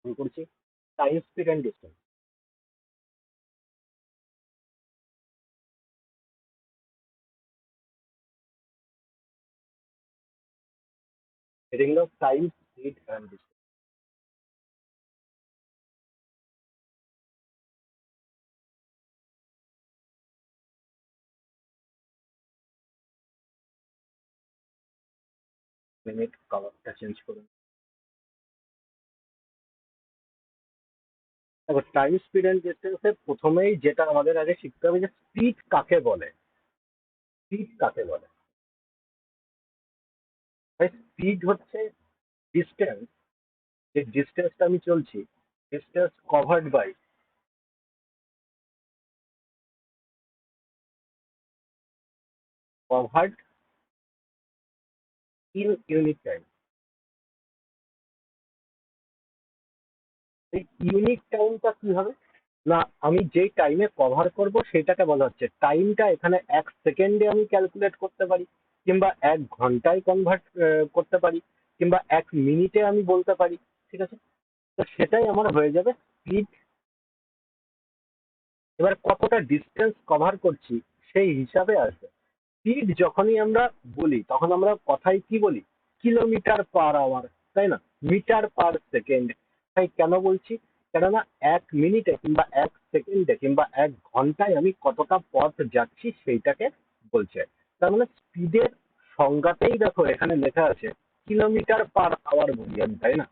শুরু করছি time speed and distance. এটা হলো time speed and distance. Minute কালারটা চেঞ্জ করুন। দেখো টাইম স্পিড অ্যান্ড ডিস্টেন্সের প্রথমেই যেটা আমাদের আগে শিখতে হবে যে স্পিড কাকে বলে। স্পিড কাকে বলে? স্পিড হচ্ছে ডিস্টেন্স, যে ডিস্টেন্সটা আমি চলছি, distance covered by covered in unit time. এই ইউনিট টাইমটা কি হবে? না, আমি যেই টাইমে কভার করব সেটাকে বলা হচ্ছে টাইমটা। এখানে 1 সেকেন্ডে আমি ক্যালকুলেট করতে পারি, কিংবা 1 ঘন্টায় কনভার্ট করতে পারি, কিংবা 1 মিনিটে আমি বলতে পারি। ঠিক আছে, তো সেটাই আমার হয়ে যাবে স্পিড। এবার কতটা ডিস্টেন্স কভার করছি সেই হিসাবে আসবে স্পিড। যখনই আমরা বলি তখন আমরা কথায় কি বলি? কিলোমিটার পার আওয়ার, তাই না? Metre per second. তাই কেন বলছি? কেননা 1 মিনিটে কিংবা 1 সেকেন্ডে কিংবা 1 ঘন্টায় আমি কতটা পথ যাচ্ছি সেইটাকে বলছে। তার মানে স্পিডের সংজ্ঞাতেই দেখো এখানে লেখা আছে কিলোমিটার পার আওয়ার বলি আমি, তাই না?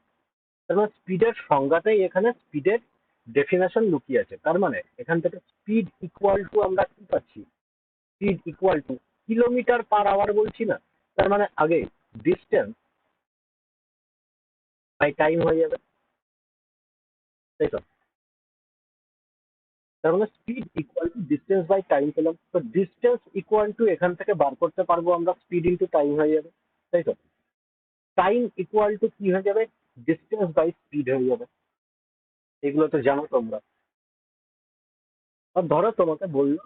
তার মানে স্পিডের সংজ্ঞাতেই এখানে স্পিডের ডেফিনেশন লুকিয়ে আছে। তার মানে এখান থেকে স্পিড ইকুয়াল টু আমরা কি পাচ্ছি? Speed equal to kilometre per hour বলছি না? তার মানে আগে ডিস্টেন্স বাই টাইম হয়ে যাবে, তাই তো? তার মানে speed equal to distance by time পেলাম। তো ডিস্টেন্স ইকুয়াল টু এখান থেকে বার করতে পারবো আমরা স্পিড ইন্টু টাইম হয়ে যাবে, তাই তো? টাইম ইকুয়াল টু কি হয়ে যাবে? ডিস্টেন্স বাই স্পিড হয়ে যাবে। এগুলো তো জানো তোমরা। আর ধরো তোমাকে বললো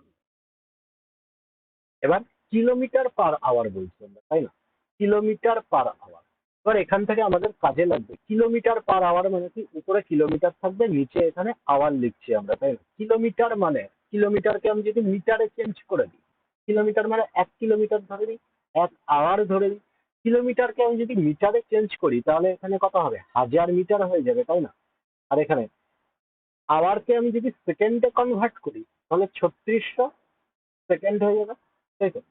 এবার কিলোমিটার পার আওয়ার বলছি আমরা, তাই না? Kilometre per hour. এবার এখান থেকে আমাদের কাজে লাগবে কিলোমিটার পার আওয়ার মানে কি? উপরে কিলোমিটার থাকবে, নিচে এখানে আওয়ার লিখছি আমরা, তাই না? কিলোমিটার মানে কিলোমিটারকে আমি যদি মিটারে চেঞ্জ করে দিই, কিলোমিটার মানে 1 কিলোমিটার ধরে দিই, 1 আওয়ার ধরে দিই। কিলোমিটারকে আমি যদি মিটারে চেঞ্জ করি তাহলে এখানে কত হবে? 1000 মিটার হয়ে যাবে, তাই না? আর এখানে আওয়ারকে আমি যদি সেকেন্ডে কনভার্ট করি তাহলে 3600 সেকেন্ড হয়ে যাবে, তাই তো?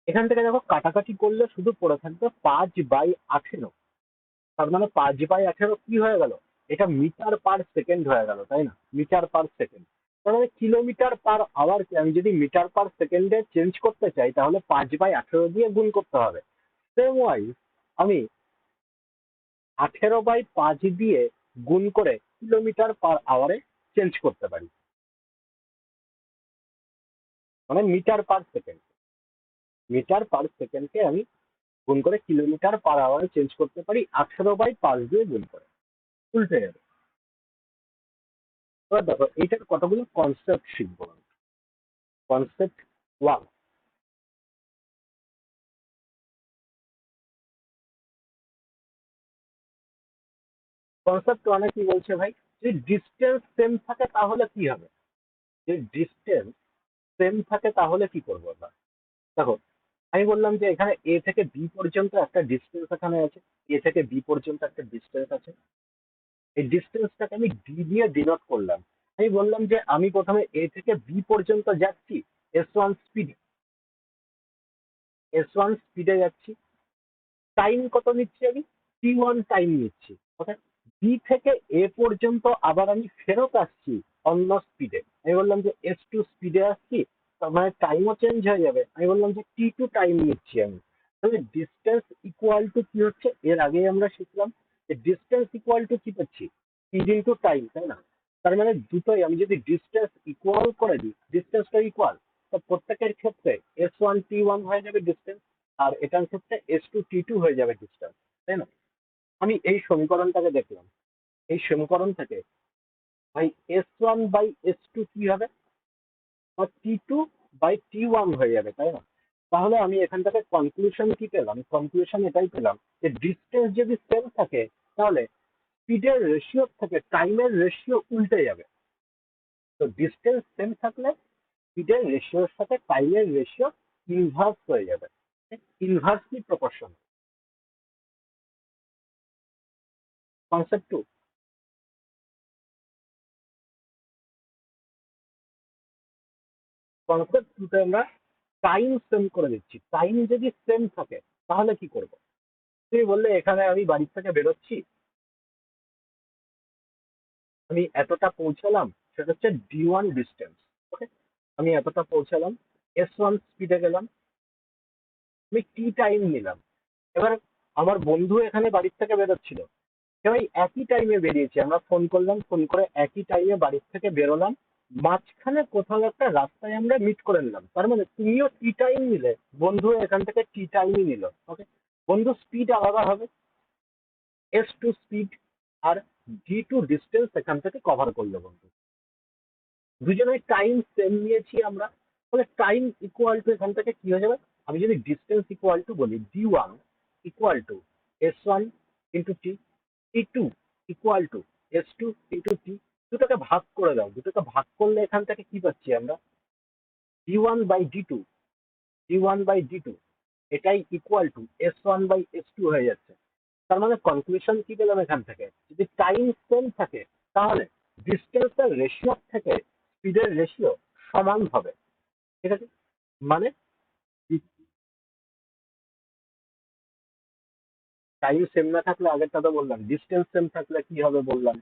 এখান থেকে দেখো কাটাকাটি করলে শুধু পড়ে থাকবে 5/18। তার মানে 5/18 কি হয়ে গেল? এটা মিটার পার সেকেন্ড হয়ে গেল, তাই না? Metre per second. তার মানে কিলোমিটার পার আওয়ারকে আমি যদি মিটার পার সেকেন্ডে চেঞ্জ করতে চাই তাহলে 5/18 দিয়ে গুণ করতে হবে। সেম ওয়াইজ আমি 18/5 দিয়ে গুণ করে কিলোমিটার পার আওয়ারে চেঞ্জ করতে পারি, মানে meter per second. Meter per সেকেন্ডকে আমি গুণ করে কিলোমিটার পার আওয়ারে চেঞ্জ করতে পারি 18/5 দিয়ে গুণ করে। উল্টে যাবে। এবার দেখো এইটার কতগুলো কনসেপ্ট শিখবো। Concept one. কনসেপ্ট ওয়ানে কি বলছে ভাই? যদি ডিস্টেন্স সেম থাকে তাহলে কি হবে? যদি ডিস্টেন্স সেম থাকে তাহলে কি করবো আমরা? দেখো আমি বললাম যে এখানে এ থেকে বি পর্যন্ত একটা ডিস্টেন্স এখানে আছে। এ থেকে বি পর্যন্ত একটা ডিস্টেন্স আছে। এই ডিস্টেন্সটাকে আমি ডি দিয়ে ডিনোট করলাম। আমি বললাম যে আমি প্রথমে এ থেকে বি পর্যন্ত যাচ্ছি S1 স্পিডে। S1 স্পিডে যাচ্ছি। টাইম কত নিচ্ছি আমি? T1 টাইম নিচ্ছি। ওকে। বি থেকে এ পর্যন্ত আবার আমি ফেরত আসছি অন্য স্পিডে। আমি বললাম যে S2 স্পিডে আসছি, তার মানে টাইমও চেঞ্জ হয়ে যাবে। আমি বললাম যে T2 টাইম নিচ্ছি আমি। তাহলে ডিস্টেন্স ইকুয়াল টু কি হচ্ছে? এর আগেই আমরা শিখলাম যে ডিস্টেন্স ইকুয়াল টু কি পাচ্ছি? স্পিড ইন্টু টাইম, তাই না? তার মানে দুটোই আমি যদি ডিস্টেন্স ইকুয়াল করে দিই, ডিস্টেন্সটা ইকুয়াল, তো প্রত্যেকের ক্ষেত্রে S1 T1 হয়ে যাবে ডিস্টেন্স, আর এটার ক্ষেত্রে S2 T2 হয়ে যাবে ডিস্টেন্স, তাই না? আমি এই সমীকরণটাকে দেখলাম। এই সমীকরণ থেকে ভাই S1/S2 কি হবে? T2/T1 হয়ে যাবে, তাই না? তাহলে আমি এখান থেকে কনক্লুশন কি পেলাম? কনক্লুশন এটাই পেলাম যে ডিস্টেন্স যদি সেম থাকে তাহলে স্পিডের রেশিও থেকে টাইমের রেশিও উল্টে যাবে। তো ডিস্টেন্স সেম থাকলে স্পিডের রেশিওর সাথে টাইমের রেশিও ইনভার্স হয়ে যাবে, inversely proportion. Concept two, concept টুতে আমরা টাইম সেম করে দিচ্ছি। টাইম যদি সেম থাকে তাহলে কি করব? তুমি বললে এখানে আমি বাড়ি থেকে বেরোচ্ছি, আমি এতটা পৌঁছালাম, সেটা হচ্ছে D1 ডিস্টেন্স। ওকে, আমি এতটা পৌঁছালাম, S1 স্পিডে গেলাম, আমি টি টাইম নিলাম। এবার আমার বন্ধু এখানে বাড়ির থেকে বেরোচ্ছিল, সবাই একই টাইমে বেরিয়েছি, আমরা ফোন করলাম, ফোন করে একই টাইমে বাড়ির থেকে বেরোলাম, মাঝখানে কোথাও একটা রাস্তায় আমরা মিট করে নিলাম। তার মানে তুমিও টি টাইম নিলে, বন্ধু এখান থেকে টি টাইমই নিল। ওকে, বন্ধু স্পিড আলাদা হবে, S2 স্পিড আর D2 ডিস্টেন্স এখান থেকে কভার করলো বন্ধু। দুজনে টাইম সেম নিয়েছি আমরা, তাহলে টাইম ইকুয়াল টু এখান থেকে কি হয়ে যাবে? আমি যদি ডিস্টেন্স ইকুয়াল টু বলি, D1 equal to S1 into T, D2 equal to S2 into T. দুটোকে ভাগ করে দাও, দুটোকে ভাগ করলে এখান থেকে কি পাচ্ছি আমরা? D1/D2, D1/D2 এটাই ইকুয়াল টু S1/S2 হয়ে যাচ্ছে। তার মানে কনক্লুশন কি পেলাম এখান থেকে? যদি টাইম সেম থাকে তাহলে ডিস্টেন্সের রেশিও থেকে স্পিডের রেশিও সমান হবে। ঠিক আছে, মানে টাইম সেম না থাকলে, আগেরটা তো বললাম, ডিস্টেন্স সেম থাকলে কি হবে বললাম,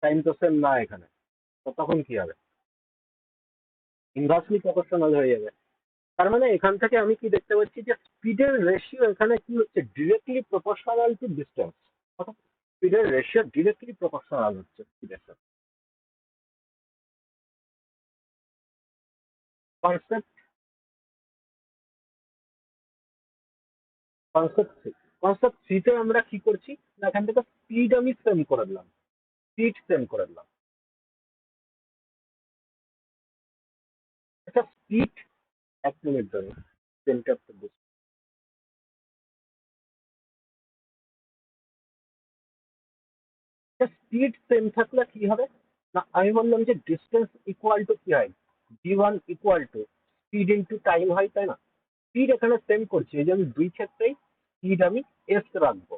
টাইম তো সেম না এখানে, তো তখন কি হবে? ইনভার্সলি প্রপোর্শনাল হয়ে যাবে। তার মানে এখান থেকে আমি কি দেখতে পাচ্ছি যে স্পিডের রেশিও এখানে কি হচ্ছে, ডিরেক্টলি প্রপোর্শনাল টু ডিস্টেন্স। অর্থাৎ স্পিডের রেশিও ডিরেক্টলি প্রপোর্শনাল হচ্ছে স্পিডের সাথে। কনসেপ্ট, কনসেপ্ট থ্রি, কনসেপ্ট থ্রিতে আমরা কি করছি না, এখান থেকে স্পিড আমি সেম করে দিলাম, স্পিড সেম করে দিলাম। আচ্ছা স্পিড, এক মিনিট ধরে সেন্টারটা বুঝছি। স্পিড সেম থাকলে কি হবে না, আমি বললাম যে ডিস্টেন্স ইকুয়াল টু কি হয়, D1 equal two speed into time হয়, তাই না? স্পিড এখানে সেম করছি, এই যে আমি দুই ক্ষেত্রেই স্পিড আমি এস রাখবো।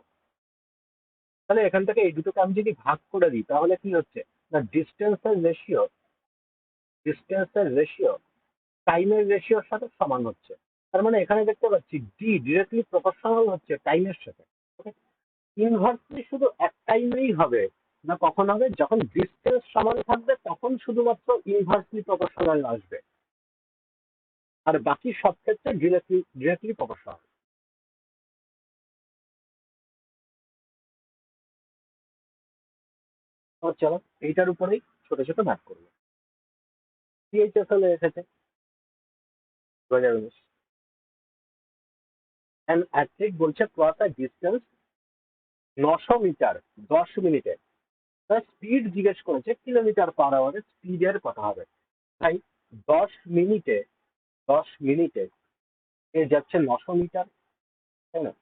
তাহলে এখান থেকে এই দুটোকে আমি যদি ভাগ করে দিই তাহলে কি হচ্ছে না, ডিস্টেন্সের রেশিও টাইমের রেশিওর সাথে সমান হচ্ছে। তার মানে এখানে দেখতে পাচ্ছি ডি ডিরেক্টলি প্রপোর্শনাল হচ্ছে টাইমের সাথে। ইনভার্সলি শুধু এক টাইমেই হবে না, কখন হবে? যখন ডিস্টেন্স সমান থাকবে তখন শুধুমাত্র ইনভার্সলি প্রপোর্শনাল আসবে, আর বাকি সব ক্ষেত্রে ডিরেক্টলি ডিরেক্টলি প্রপোর্শনাল। তো চলো এইটার উপরেই ছোট ছোট ম্যাথ করবো। সিএইচএসএল এসেছে 2019, অ্যান অ্যাথলিট বলছে ক্রস আ ডিস্টেন্স 900 মিটার 10 মিনিটে। তার স্পিড জিজ্ঞেস করেছে কিলোমিটার পার আওয়ারে, স্পিডের কথা হবে। তাই 10 মিনিটে, 10 মিনিটে এ যাচ্ছে 900 মিটার, তাই না?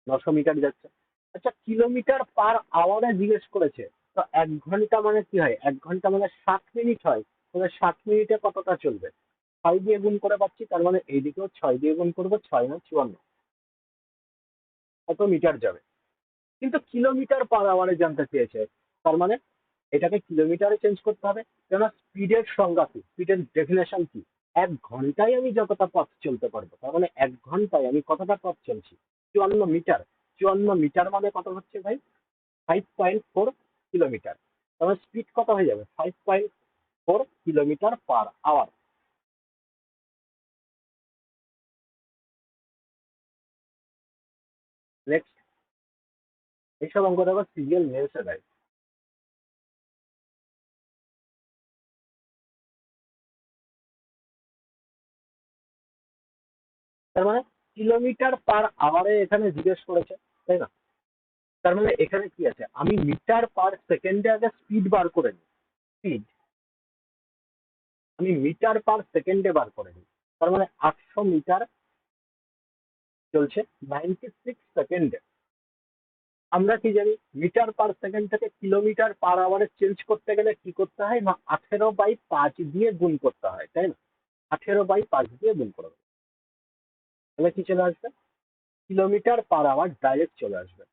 900 মিটার যাচ্ছে। আচ্ছা কিলোমিটার পার আওয়ারে জিজ্ঞেস করেছে, তো 1 ঘন্টা মানে কি হয়? 1 ঘন্টা মানে 60 মিনিট হয়। তাহলে 60 মিনিটে কতটা চলবে? 6 দিয়ে গুণ করে পাচ্ছি, তার মানে এইদিকেও 6 দিয়ে গুণ করবো, 6 9 54, কত মিটার যাবে? কিন্তু কিলোমিটার পার আওয়ারে জানতে চেয়েছে, তার মানে এটাকে কিলোমিটারে চেঞ্জ করতে হবে। কেননা স্পিডের সংজ্ঞা কি, স্পিডের ডেফিনেশন কি? 1 ঘন্টায় আমি যতটা পথ চলতে পারবো, তার মানে 1 ঘন্টায় আমি কতটা পথ চলছি? 54 মিটার। 54 মিটার মানে কত হচ্ছে ভাই? 5.4 কিলোমিটার। তাহলে স্পিড কত হয়ে যাবে? 5.4 কিলোমিটার পার আওয়ার। নেক্সট, এইসব অঙ্ক দেখো সিরিয়াল মেলসে দেয়। তার মানে কিলোমিটার পার আওয়ারে এখানে জিজ্ঞেস করেছে, তাই না? তার মানে এখানে কি আছে, আমি মিটার পার সেকেন্ডে আগে স্পিড বার করে নিই। স্পিড আমি মিটার পার সেকেন্ডে বার করে নিই। তার মানে 800 মিটার চলছে 96 সেকেন্ডে। আমরা কি জানি মিটার পার সেকেন্ড থেকে কিলোমিটার পার আওয়ারে চেঞ্জ করতে গেলে কি করতে হয় না 18/5 দিয়ে গুণ করতে হয়, তাই না? 18/5 দিয়ে গুণ করো, তাহলে কি চলে আসবে? কিলোমিটার পার আওয়ার ডাইরেক্ট চলে আসবে।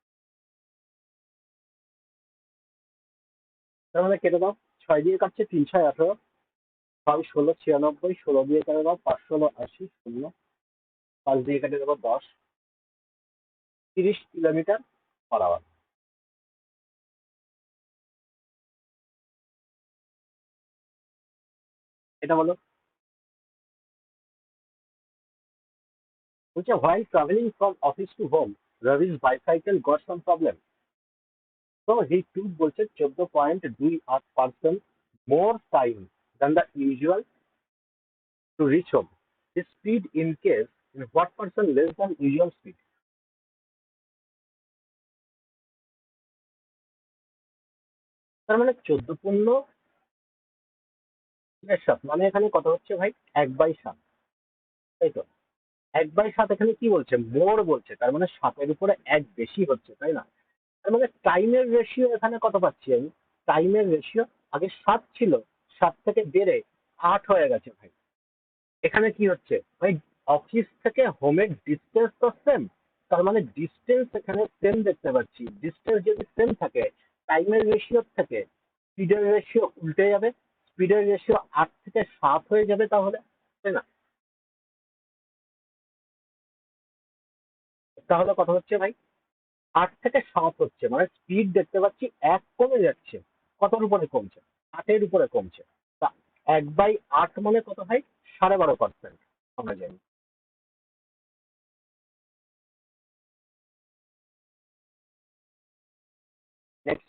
তার মানে কেটে দাও, 6 দিয়ে কাটছে 3 6 18, 6 16 96, 16 দিয়ে কেটে দাও 5 16 80, শূন্য, 5 দিয়ে কেটে দেবো 10, 30 কিলোমিটার পার আওয়ার। এটা বলো। বলছে while traveling from office to home, Ravi's bicycle got some problem. So he took বলছে 14.28% more time than the usual to reach home. His speed in case in what percent less than usual speed? তার মানে 14 পূর্ণ 7 মানে এখানে কত হচ্ছে ভাই? 1/7, তাই তো? 1/7 এখানে কি বলছে? মোর বলছে, তার মানে 7-এর উপরে 1 বেশি হচ্ছে, তাই না? তার মানে টাইমের রেশিও এখানে কত পাচ্ছি আমি? টাইমের রেশিও আগে 7 ছিল, 7 থেকে বেড়ে 8 হয়ে গেছে ভাই। এখানে কি হচ্ছে ভাই? অফিস থেকে হোমের ডিস্টেন্স তো সেম, তার মানে ডিস্টেন্স এখানে সেম দেখতে পাচ্ছি। ডিস্টেন্স যদি সেম থাকে, টাইমের রেশিও থেকে স্পিডের রেশিও উল্টে যাবে, স্পিডের রেশিও 8 থেকে 7 হয়ে যাবে তাহলে, তাই না? তাহলে কথা হচ্ছে ভাই 8 থেকে 7 হচ্ছে, মানে স্পিড দেখতে পাচ্ছি 1 কমে যাচ্ছে। কতর উপরে কমছে? 8-এর উপরে কমছে। তা 1/8 মানে কত ভাই? 12.5% আমরা জানি। নেক্সট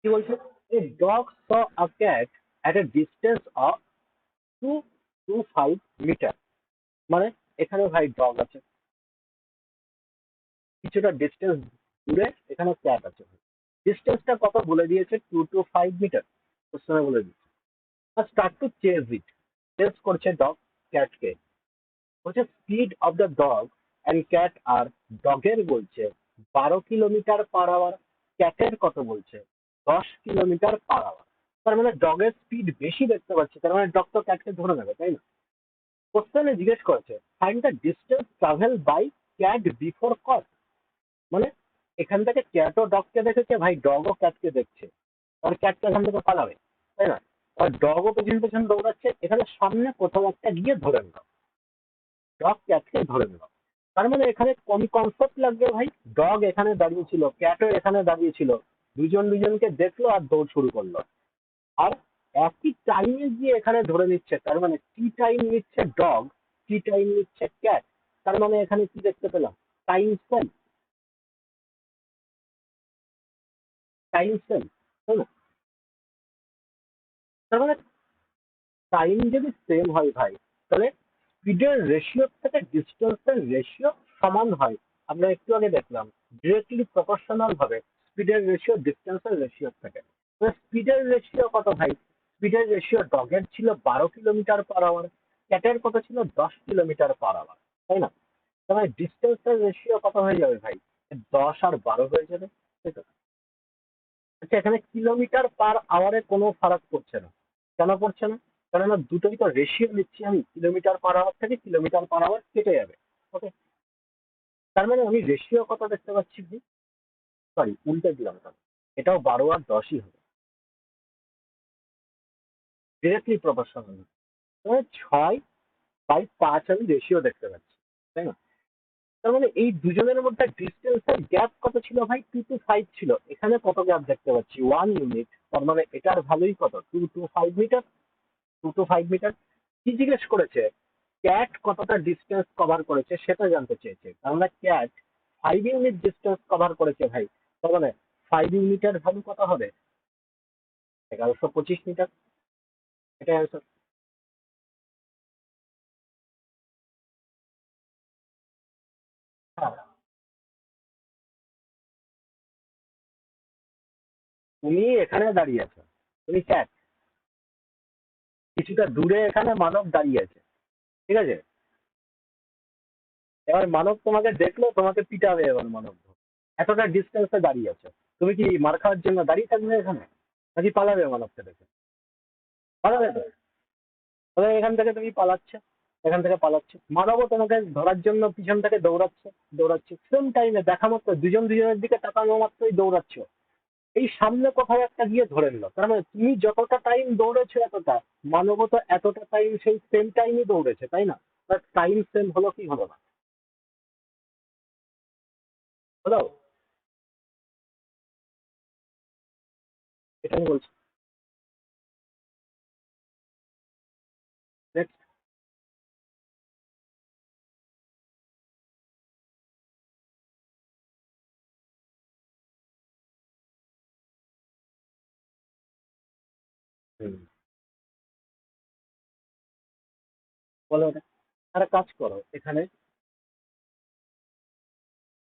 কি বলছে? A dog saw a cat at a distance of 2 to 5 metre. মানে এখানে ভাই ডগ আছে, কিছুটা ডিস্টেন্স দূরে এখানে ক্যাট আছে। ডিস্টেন্সটা কত বলে দিয়েছে? 2 to 5 মিটার কোশ্চেনে বলে দিয়েছে। Start to chase it, chase করছে ডগ ক্যাটকে। বলছে speed of the dog and cat আর, ডগের বলছে 12 কিলোমিটার পার আওয়ার, ক্যাটের কত বলছে? 10 কিলোমিটার পার আওয়ার। তার মানে ডগের স্পিড বেশি দেখতে পাচ্ছি, তার মানে ডগ তো ক্যাটকে ধরে নেবে, তাই না? কোশ্চেনে জিজ্ঞেস করেছে find the distance travel by cat before caught. মানে এখান থেকে ক্যাটও ডগকে দেখেছে ভাই, ডগও ক্যাটকে দেখছে, আর ক্যাটকে এখান থেকে পালাবে, তাই না? আর ডগও পেছন পেছন দৌড়াচ্ছে, এখানে সামনে কোথাও একটা গিয়ে ধরে নিল, ডগ ক্যাটকে ধরে নিল। তার মানে এখানে কোন কনসেপ্ট লাগবে ভাই? ডগ এখানে দাঁড়িয়ে ছিল, ক্যাটও এখানে দাঁড়িয়ে ছিল, দুজন দুজনকে দেখলো আর দৌড় শুরু করলো। আর একই টাইমে গিয়ে এখানে ধরে নিচ্ছে, তার মানে টি টাইম নিচ্ছে ডগ, টি টাইম নিচ্ছে ক্যাট। তার মানে এখানে কি দেখতে পেলাম? টাইম সেম, টাইম সেম, তাই না? তার মানে টাইম যদি সেম হয় ভাই, তাহলে স্পিডের রেশিও থেকে ডিস্টেন্সের রেশিও সমান হয়। আমরা একটু আগে দেখলাম ডিরেক্টলি প্রপোর্শনাল ভাবে স্পিডের রেশিও ডিস্টেন্সের রেশিও থেকে। স্পিডের রেশিও কত ভাই? স্পিডের রেশিও ডগের ছিল 12 কিলোমিটার পার আওয়ার, ক্যাটের কত ছিল? 10 কিলোমিটার পার আওয়ার, তাই না? তাহলে ডিস্টেন্সের রেশিও কত হয়ে যাবে ভাই? 10 আর 12 হয়ে যাবে, তাই তো? আচ্ছা, এখানে কিলোমিটার পার আওয়ারে কোনো ফারাক পড়ছে না। কেন পড়ছে না? কেননা দুটোই তো রেশিও নিচ্ছি আমি, কিলোমিটার পার আওয়ার থেকে কিলোমিটার পার আওয়ার কেটে যাবে। ওকে, তার মানে আমি রেশিও কত দেখতে পাচ্ছি ভাই? সরি, উল্টে দিলাম কেন? এটাও 12 আর 10ই হবে, ডিরেক্টলি প্রপোর্শনাল। মানে 6/5 আমি রেশিও দেখতে পাচ্ছি, তাই না? তার মানে এই দুজনের মধ্যে ডিস্টেন্সের গ্যাপ কত ছিল ভাই? 2 to 5 ছিল। এখানে কত গ্যাপ দেখতে পাচ্ছি? 1 ইউনিট। তার মানে এটার ভ্যালুই কত? 2 to 5 মিটার। 2 to 5 metre. কি জিজ্ঞেস করেছে? ক্যাট কতটা ডিস্টেন্স কভার করেছে সেটা জানতে চেয়েছে। তাহলে ক্যাট 5 ইউনিট ডিস্টেন্স কভার করেছে ভাই, তার মানে 5 ইউনিটের ভ্যালু কত হবে? 1125 মিটার। এটাই অ্যান্সার। হ্যাঁ, তুমি এখানে দাঁড়িয়ে আছো, তুমি ক্যাট, কিছুটা দূরে এখানে মানব দাঁড়িয়ে আছে, ঠিক আছে? এবার মানব তোমাকে দেখলো, তোমাকে পিটাবে, এবার মানব এতটা ডিস্টেন্সে দাঁড়িয়ে আছে, তুমি কি মার খাওয়ার জন্য দাঁড়িয়ে থাকবে এখানে, নাকি পালাবে মানবকে দেখে? পালাবে তো। তবে এখান থেকে তুমি পালাচ্ছে, এখান থেকে পালাচ্ছে, মানবও তোমাকে ধরার জন্য পিছন থেকে দৌড়াচ্ছে, দৌড়াচ্ছে সেম টাইমে দেখা মাত্র দুজন দুজনের দিকে তাকানো মাত্রই দৌড়াচ্ছ, এই সামনে কোথাও একটা গিয়ে ধরে নিল, তার মানে তুমি যতটা টাইম দৌড়েছো এতটা, মানবও তো এতটা টাইম সেই সেম টাইমই দৌড়েছে, তাই না? তার টাইম সেম হলো কি হলো না? হলো। এটা আমি বলছি। Next. হুম, বলো ওটা। আর কাজ করো এখানে,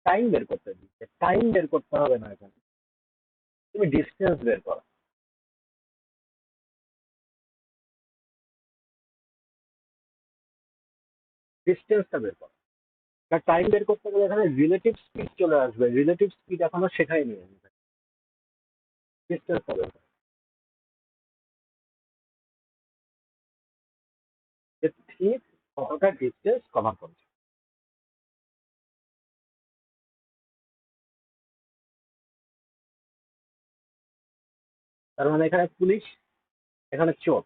টাইম বের করতে দিচ্ছে, টাইম বের করতে হবে না এখানে, তুমি ডিস্টেন্স বের করো, ডিস্টেন্সটা বের করো। আর টাইম বের করতে গেলে এখানে রিলেটিভ স্পিড চলে আসবে, রিলেটিভ স্পিড এখনো শেখাইনি আমি। ডিস্টেন্সটা বের করো, যে ঠিক কতটা ডিস্টেন্স কভার করছে। তার মানে এখানে পুলিশ, এখানে চোর,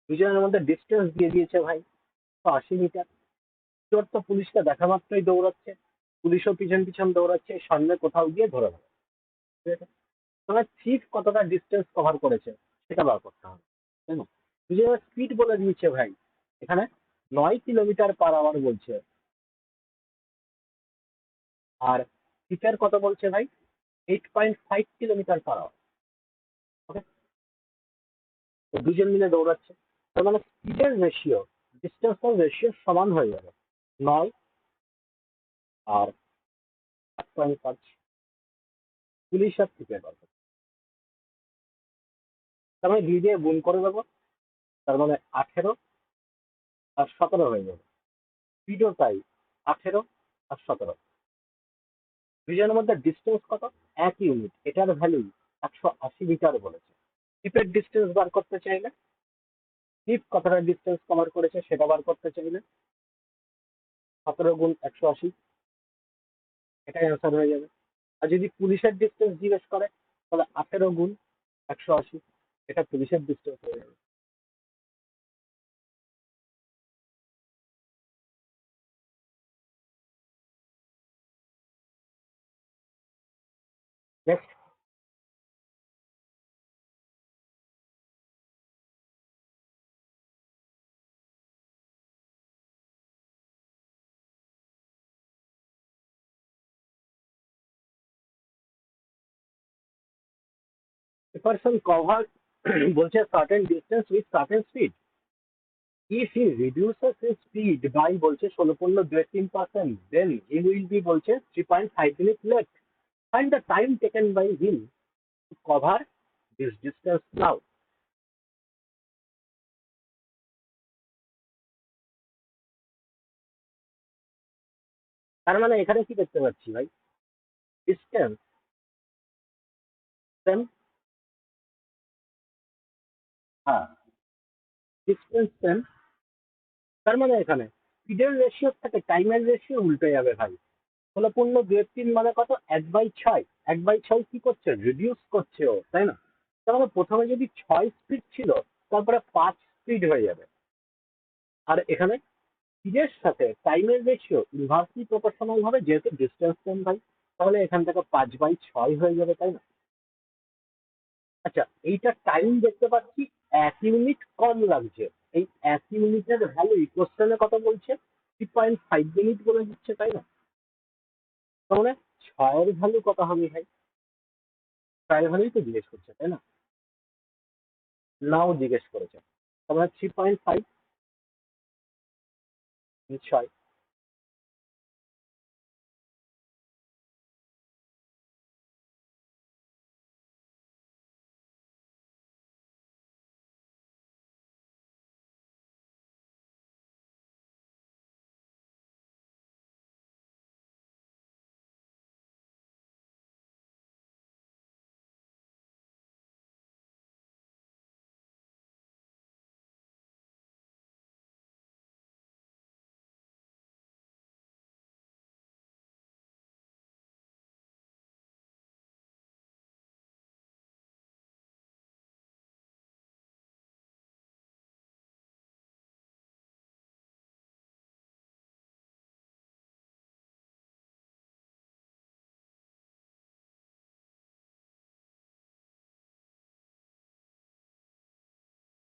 দুজনের মধ্যে ডিস্টেন্স দিয়ে দিয়েছে ভাই 180 মিটার। চোর তো পুলিশকে দেখা মাত্রই দৌড়াচ্ছে, পুলিশও পিছন পিছন দৌড়াচ্ছে, সামনে কোথাও গিয়ে ধরে নেবে। ঠিক আছে? তোমার ঠিক কতটা ডিস্টেন্স কভার করেছে সেটা বার করতে হবে, তাই না? দুজনের স্পিড বলে দিয়েছে ভাই, এখানে 9 কিলোমিটার পার আওয়ার বলছে, আর স্পিডের কত বলছে ভাই? 8.5 কিলোমিটার পার আওয়ার। ওকে, তো দুজন মিলে দৌড়াচ্ছে, তার মানে স্পিডের রেশিও, ডিস্টেন্সের রেশিও সমান হয়ে যাবে, 9 আর 8.5, পুলিশ আর স্পিডের কথা। তার মানে 2 দিয়ে গুণ করে দেবো, তার মানে 18 আর 17 হয়ে যাবে। স্পিডও তাই, 18 আর 17, দুজনের মধ্যে ডিস্টেন্স কত? 1 ইউনিট, এটার ভ্যালু 180 মিটার বলেছে। টিপের ডিস্টেন্স বার করতে চাইলে, টিপ কতটা ডিস্টেন্স কভার করেছে সেটা বার করতে চাইলে 17 গুণ 180, এটাই অ্যান্সার হয়ে যাবে। আর যদি পুলিশের ডিস্টেন্স জিজ্ঞেস করে, তাহলে 18 গুণ 180, এটা পুলিশের ডিস্টেন্স হয়ে যাবে। নেক্সট। পার্সন কভার বলছে certain distance with certain speed, if he reduces his speed by বলছে 16.23%, then he will be বলছে 3.5 minutes late, find the time taken by him to cover this distance now. তার মানে এখানে কি দেখতে পাচ্ছি ভাই? ডিস্টেন্স সেম, হ্যাঁ, ডিস্টেন্স সেম, তার মানে এখানে স্পিডের রেশিওর থেকে টাইমের রেশিও উল্টে যাবে ভাই। 16.23 মানে কত? 1/6, 1/6 কি করছে? রিডিউস করছে ও, তাই না? তার মানে প্রথমে যদি 6 স্পিড ছিল, তারপরে 5 স্পিড হয়ে যাবে। আর এখানে স্পিডের সাথে টাইমের রেশিও ইনভার্সলি প্রপোর্শনাল হবে, যেহেতু ডিস্টেন্স সেম ভাই, তাহলে এখান থেকে 5/6 হয়ে যাবে, তাই না? আচ্ছা, এইটা টাইম দেখতে পাচ্ছি 1 ইউনিট কম লাগছে, এই 1 ইউনিটের ভ্যালু কোশ্চেনে কত বলছে? 3.5 মিনিট বলে দিচ্ছে, তাই না? তাহলে 6-এর ভ্যালু কত হবে ভাই? 6-এর ভ্যালুই তো জিজ্ঞেস করছে, তাই না? নাও জিজ্ঞেস করেছে, তাহলে 3.5, 6।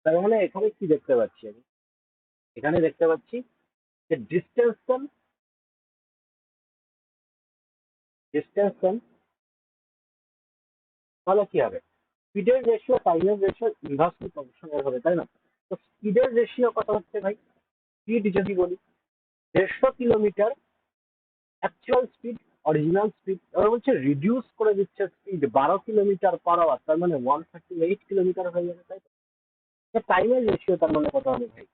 তার মানে এখানে কি দেখতে পাচ্ছি আমি? এখানে দেখতে পাচ্ছি যে ডিস্টেন্স তাহলে কি হবে? স্পিডের রেশিও টাইমের রেশিও ইনভার্সলি প্রপোর্শনাল হবে, তাই না? তো স্পিডের রেশিও কত হচ্ছে ভাই? স্পিড যদি বলি 150 kilometre actual speed, original speed, এবার বলছে রিডিউস করে দিচ্ছে স্পিড 12 কিলোমিটার পার আওয়ার, তার মানে 138 কিলোমিটার হয়ে যাবে, তাই তো? টাইমের রেশিও তার মানে কত হবে ভাই?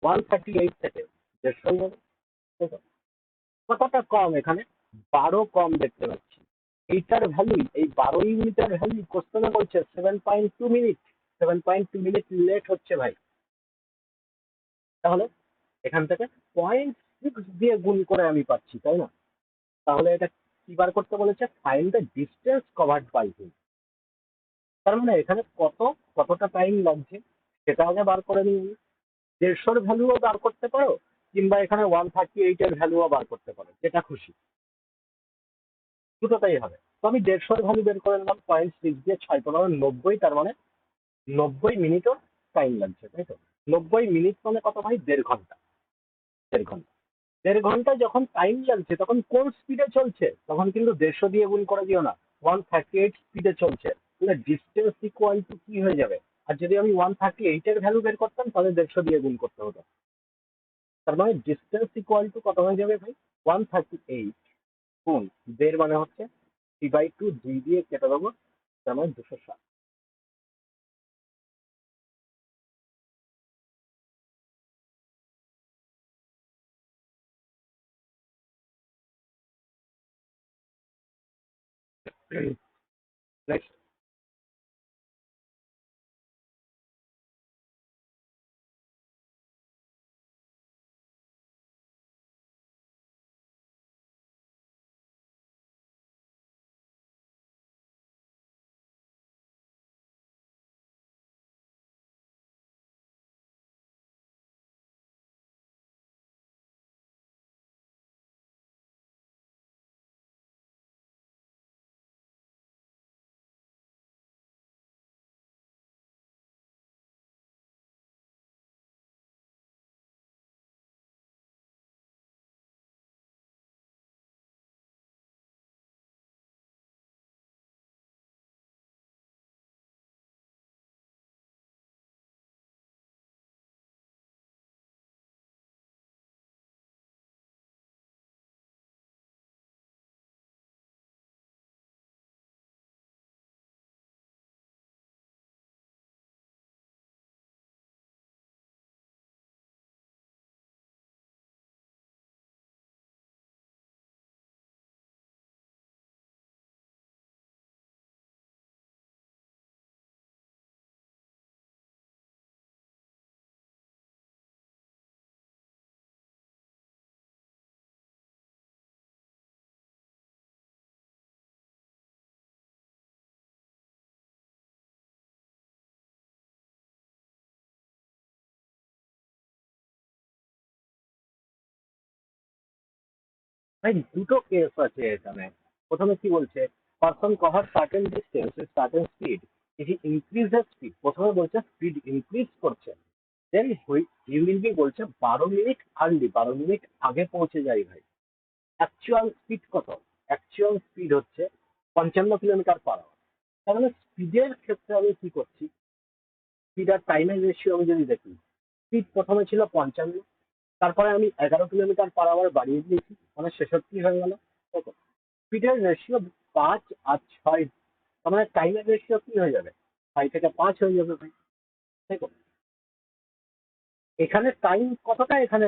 138 থেকে 150 হয়ে যাবে, তাই তো? কতটা কম এখানে? 12 কম দেখতে পাচ্ছি। এইটার ভ্যালু, এই 12 ইউনিটের ভ্যালু কোশ্চেনে বলছে 7.2 মিনিট, 7.2 মিনিট লেট হচ্ছে ভাই। তাহলে এখান থেকে 0.6 দিয়ে গুণ করে আমি পাচ্ছি, তাই না? তাহলে এটা কি বার করতে বলেছে? Find the distance covered by wheel. তার মানে এখানে কতটা টাইম লাগছে সেটা আগে বার করে নিই আমি। 150-র ভ্যালুও বার করতে পারো, কিংবা এখানে 138-এর ভ্যালুও বার করতে পারো, যেটা খুশি, দুটোটাই হবে। তো আমি 150-র ভ্যালু বের করে নিলাম, 0.6 দিয়ে 6 × 90, তার মানে 90 মিনিটও টাইম লাগছে, তাই তো? 90 মিনিট মানে কত ভাই? 1.5 ঘন্টা। 1.5 ঘন্টা, 1.5 ঘন্টা যখন টাইম লাগছে তখন কোন স্পিডে চলছে? তখন কিন্তু 150 দিয়ে গুণ করে দিও না, 138 স্পিডে চলছে। তাহলে ডিস্টেন্স ইকুয়াল টু কি হয়ে যাবে? আর যদি আমি 138-এর ভ্যালু বের করতাম তাহলে 150 দিয়ে গুণ করতে হতো। তার মানে ডিস্টেন্স ইকুয়াল টু কত হয়ে যাবে ভাই? 138 গুণ 1.5 মানে হচ্ছে 3/2, 2 দিয়ে কেটে দেবো, তার মানে 260। নেক্সট। ভাই দুটো কেস আছে এখানে। প্রথমে কি বলছে? Person cover certain distance certain speed, if increase the speed, প্রথমে বলছে স্পিড ইনক্রিজ করছে, দেন হি উইল বি বলছে 12 মিনিট আর্লি, 12 মিনিট আগে পৌঁছে যাই ভাই। অ্যাকচুয়াল স্পিড কত? অ্যাকচুয়াল স্পিড হচ্ছে 55 কিলোমিটার পার আওয়ার। তার মানে স্পিডের ক্ষেত্রে আমি কি করছি? স্পিড আর টাইমের রেশিও আমি যদি দেখি, স্পিড প্রথমে ছিল 55, তারপরে আমি 11 কিলোমিটার পার আওয়ার বাড়িয়ে দিয়েছি, মানে 66 হয়ে গেল। দেখো, স্পিডের রেশিও 5 আর 6, তার মানে টাইমের রেশিও কি হয়ে যাবে? 6 থেকে 5 হয়ে যাবে ভাই। দেখো, এখানে টাইম কতটা এখানে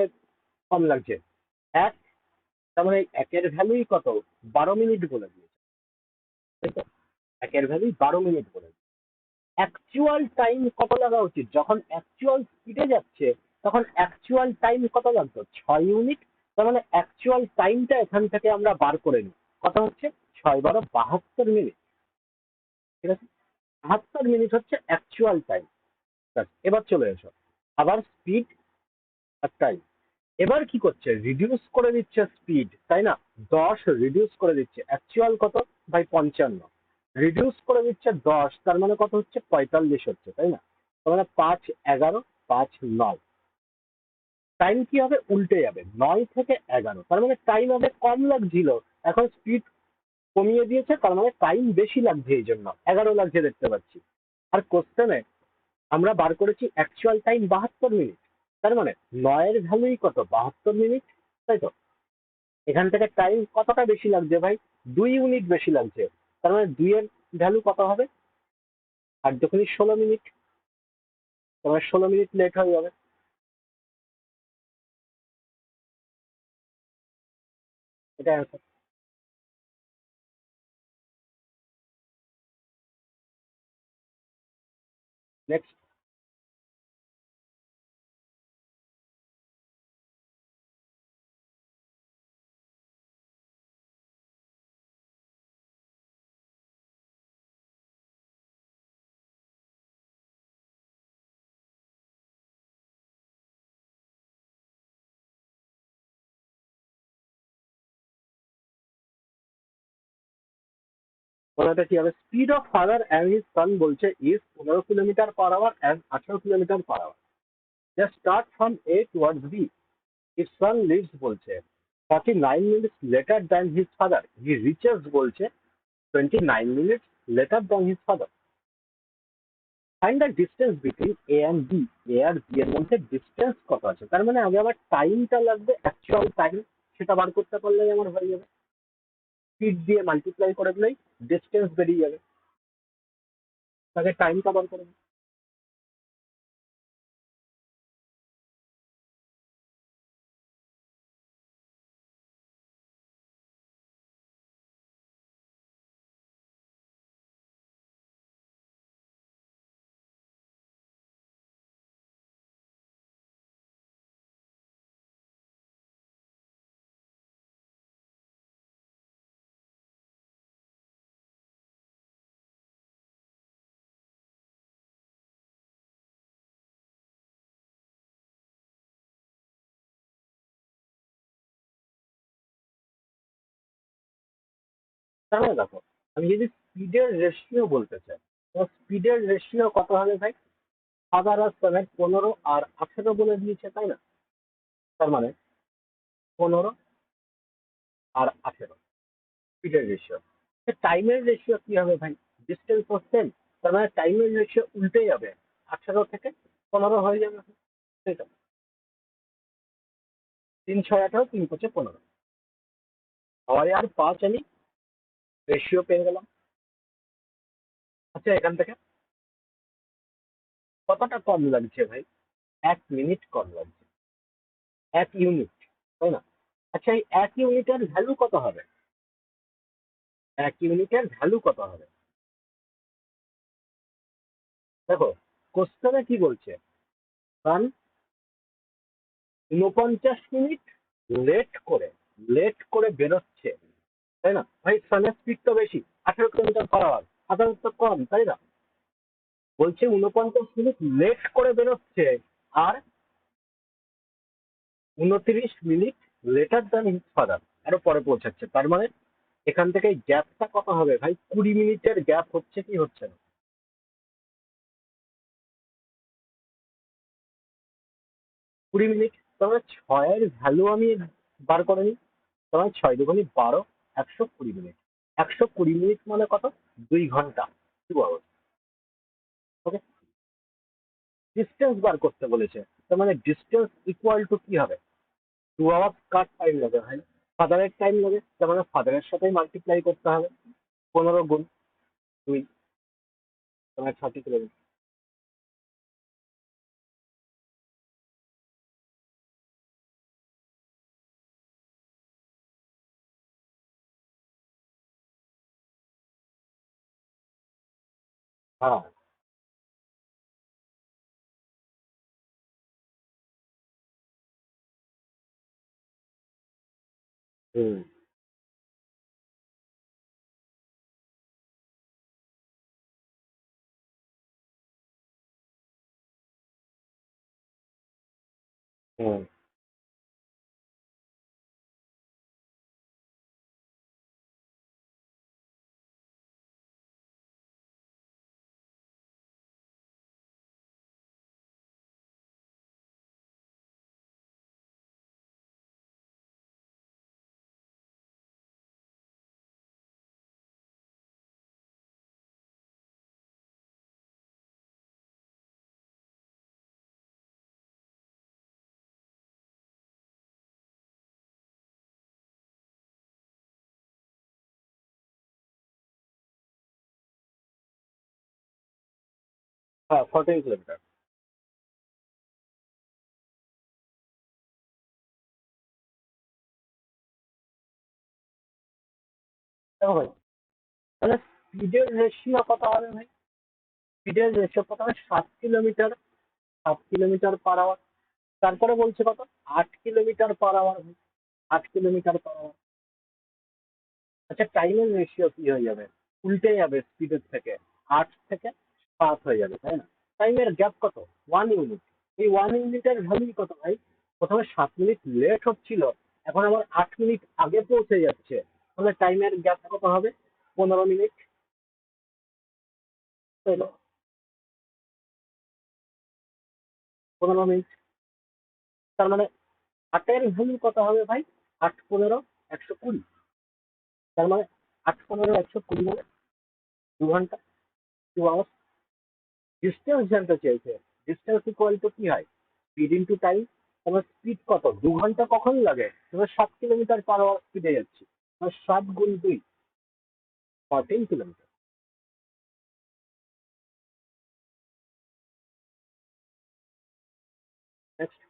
কম লাগছে? 1, তার মানে একের ভ্যালুই কত? 12 মিনিট বলে দিয়েছে, তাই তো? একের ভ্যালুই 12 মিনিট বলে দিয়েছে। অ্যাকচুয়াল টাইম কত লাগা উচিত? যখন অ্যাকচুয়াল স্পিডে যাচ্ছে তখন অ্যাকচুয়াল টাইম কত লাগতো? 6 ইউনিট। তার মানে অ্যাকচুয়াল টাইমটা এখান থেকে আমরা বার করে নিই, কত হচ্ছে? 6 × 12 = 72 মিনিট, ঠিক আছে? 72 মিনিট হচ্ছে অ্যাকচুয়াল টাইম। এবার চলে এসো আবার স্পিড আর টাইম। এবার কি করছে? রিডিউস করে দিচ্ছে স্পিড, তাই না? 10 রিডিউস করে দিচ্ছে, অ্যাকচুয়াল কত ভাই? 55 রিডিউস করে দিচ্ছে 10, তার মানে কত হচ্ছে? 45 হচ্ছে, তাই না? তার মানে 5, 11, 5, 9। টাইম কি হবে? উল্টে যাবে, 9 থেকে 11, তার মানে টাইম হবে কম লাগছিল, এখন স্পিড কমিয়ে দিয়েছে, তার মানে টাইম বেশি লাগছে, এই জন্য 11 লাগছে দেখতে পাচ্ছি। আর কোশ্চেনে আমরা বার করেছি অ্যাকচুয়াল টাইম 72 মিনিট, তার মানে 9-এর ভ্যালুই কত? 72 মিনিট, তাই তো? এখান থেকে টাইম কতটা বেশি লাগছে ভাই? 2 ইউনিট বেশি লাগছে, তার মানে 2-এর ভ্যালু কত হবে? আর যখনই 16 মিনিট, তার মানে 16 মিনিট লেট হয়ে যাবে। এটা অ্যান্সার। নেক্সট। ওনাটা কি হবে? Speed of father and his son বলছে is 15 kilometer per hour and 18 kilometer per hour. Just start from A towards B. His son leaves বলছে 49 minutes later than his father, he reaches বলছে 29 minutes later than his father. Find the distance between A and B. A আর B এর মধ্যে distance কত আছে? তার মানে আগে আবার টাইমটা লাগবে, অ্যাকচুয়াল টাইম, সেটা বার করতে পারলেই আমার হয়ে যাবে। স্পিড দিয়ে মাল্টিপ্লাই করে দিলেই ডিস্টেন্স বেরিয়ে যাবে। তাকে টাইমটা বার করে দিই। তাহলে দেখো, আমি যদি স্পিডের রেশিও বলতে চাই, তো স্পিডের রেশিও কত হবে ভাই? ফাদার আর সনের 15 আর 18 বলে দিয়েছে, তাই না? তার মানে 15 আর 18 স্পিডের রেশিও। টাইমের রেশিও কি হবে ভাই? ডিস্টেন্স ফর সেম, তার মানে টাইমের রেশিও উল্টে যাবে, 18 থেকে 15 হয়ে যাবে। ঠিক আছে, 3, 6, 18, 3, 5, 15। ছয় আর 5 আমি রেশিও পেয়ে গেলাম। আচ্ছা, এখান থেকে কতটা কম লাগছে ভাই? 1 মিনিট কম লাগছে, 1 ইউনিট, তাই না? আচ্ছা, এই 1 ইউনিটের ভ্যালু কত হবে? 1 ইউনিটের ভ্যালু কত হবে? দেখো, কোশ্চেনে কি বলছে? কারণ 49 মিনিট লেট করে বেরোচ্ছে, তাই না ভাই? সানের স্পিড তো বেশি, 18 কিলোমিটার পার আওয়ার, সাধারণত তো কম, তাই না? বলছে 49 মিনিট লেট করে বেরোচ্ছে, আর 29 minute letter than his father, আরো পরে পৌঁছাচ্ছে। তার মানে এখান থেকে গ্যাপটা কত হবে ভাই? 20 মিনিটের গ্যাপ হচ্ছে কি হচ্ছে না? 20 মিনিট, তার মানে ছয়ের ভ্যালু আমি বার করে নিই। তোমার 6 × 2 = 12, 120 মিনিট। 120 মিনিট মানে কত? 2 ঘন্টা, 2 আওয়ার। ওকে, ডিস্টেন্স বার করতে বলেছে, তার মানে ডিস্টেন্স ইকুয়াল টু কি হবে? 2 আওয়ার কার টাইম লাগে ভাই? ফাদারের টাইম লাগে, তার মানে ফাদারের সাথেই মাল্টিপ্লাই করতে হবে। 15 × 2, তোমার 30 কিলোমিটার। হ্যাঁ। হুম। হুম। হ্যাঁ 14 কিলোমিটার। দেখো ভাই, তাহলে স্পিডের রেশিও কত হবে ভাই? স্পিডের রেশিও কত হবে? 7 কিলোমিটার, 7 কিলোমিটার পার আওয়ার। তারপরে বলছে কত? 8 kilometre per hour. 8 kilometre per hour. আচ্ছা, টাইমের রেশিও কি হয়ে যাবে? উল্টে যাবে স্পিডের থেকে। 8 থেকে 7 হয়ে যাবে, তাই না? টাইমের গ্যাপ কত? 1 ইউনিট। এই 1 ইউনিটের ভ্যালু কত ভাই? প্রথমে 7 মিনিট লেট হচ্ছিল, এখন আবার 8 মিনিট আগে পৌঁছে যাচ্ছে। তাহলে টাইমের গ্যাপ কত হবে? 15 মিনিট। তাই তো? 15 মিনিট। তার মানে 8-এর ভ্যালু কত হবে ভাই? 8 15 120। তার মানে 8 15 120 মানে 2 ঘন্টা, 2 আওয়ার। ডিস্টেন্স জানতে চেয়েছে। ডিস্টেন্স ইকুয়াল টু কি হয়? Speed into time. তোমার স্পিড কত? 2 ঘন্টা কখন লাগে? তোমার 7 কিলোমিটার পার আওয়ার স্পিডে যাচ্ছি। তোমার 7 গুণ 2, 14 কিলোমিটার। নেক্সট।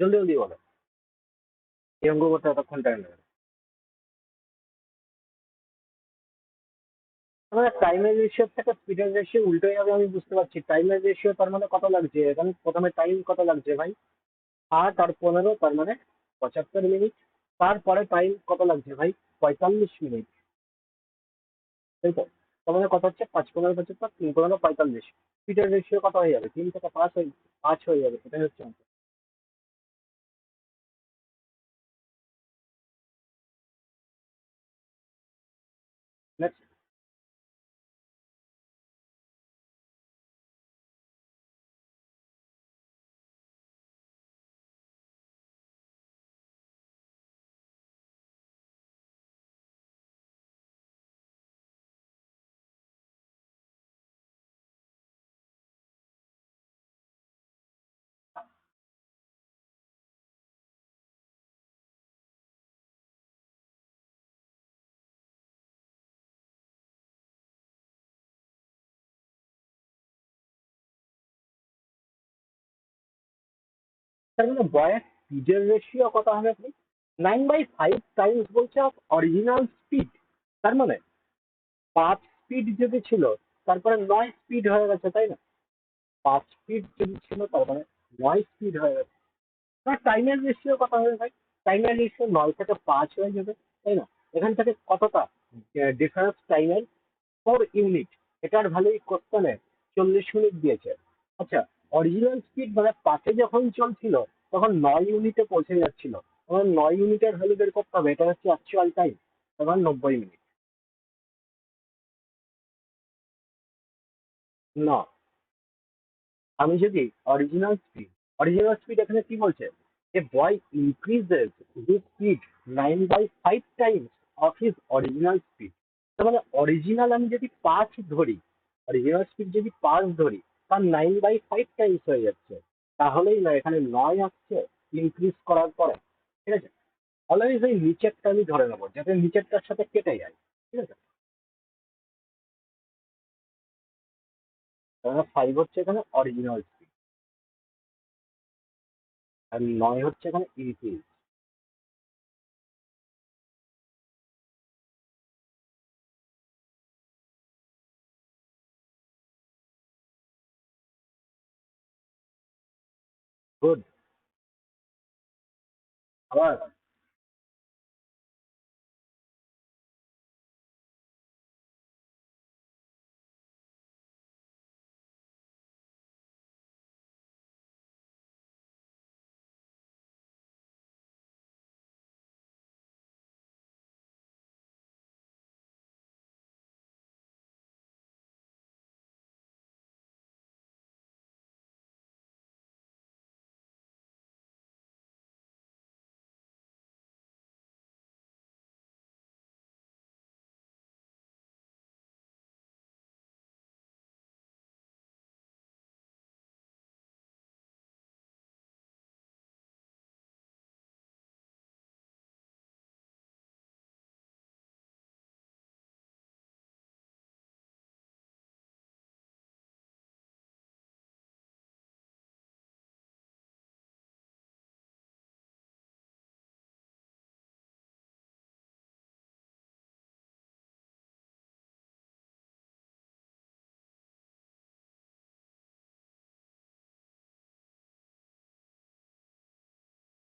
জলদি জলদি বলো। এই অঙ্ক করতে এতক্ষণ টাইম লাগে? মানে টাইমের রেশিও থেকে স্পিডের রেশিও উল্টো যাবে আমি বুঝতে পারছি। টাইমের রেশিও তার মানে কত লাগছে এখানে? প্রথমে টাইম কত লাগছে ভাই? 8 আর 15, তার মানে 75 মিনিট। তারপরে টাইম কত লাগছে ভাই? 45 মিনিট। তাই তো? তার মানে কত হচ্ছে? 5 15 75, 3 15 45। স্পিডের রেশিও কত হয়ে যাবে? 3 থেকে 5 হয়ে যাবে। এটাই হচ্ছে answer। Next। তার মানে বয়ের স্পিডের রেশিও কত হবে আপনি? 9/5 টাইমস বলছে অফ অরিজিনাল স্পিড। তার মানে 5 স্পিড যদি ছিল, তারপরে 9 স্পিড হয়ে গেছে, তাই না? 5 স্পিড যদি ছিল, তার মানে 9 স্পিড হয়ে গেছে। না, টাইমের রেশিও কত হবে ভাই? টাইমের রেশিও 9 থেকে 5 হয়ে যাবে, তাই না? এখান থেকে কতটা ডিফারেন্স টাইমের? 4 ইউনিট। এটার ভ্যালু কোশ্চেনে 40 মিনিট দিয়েছে। আচ্ছা, অরিজিনাল স্পিড মানে 5-এ যখন চলছিল, তখন 9 ইউনিটে পৌঁছে যাচ্ছিল। তখন 9 ইউনিটের ভ্যালু বের করতে হবে। এটা হচ্ছে অ্যাকচুয়াল টাইম। তখন 90 মিনিট। না, আমি যদি অরিজিনাল স্পিড এখানে কি বলছে? A boy increases his speed 9/5 times of his original speed. তার মানে অরিজিনাল আমি যদি 5 ধরি, অরিজিনাল স্পিড যদি 5 ধরি, তার 9/5 টাইমস হয়ে যাচ্ছে। তাহলেই না এখানে 9 আসছে ইনক্রিজ করার পরে। ঠিক আছে? অলওয়েজ এই নিচেরটা আমি ধরে নেবো, যাতে নিচেরটার সাথে কেটে যায়। ঠিক আছে? তাহলে 5 হচ্ছে এখানে অরিজিনাল স্পিড, আর 9 হচ্ছে এখানে ইনক্রিজ। গুড। আবার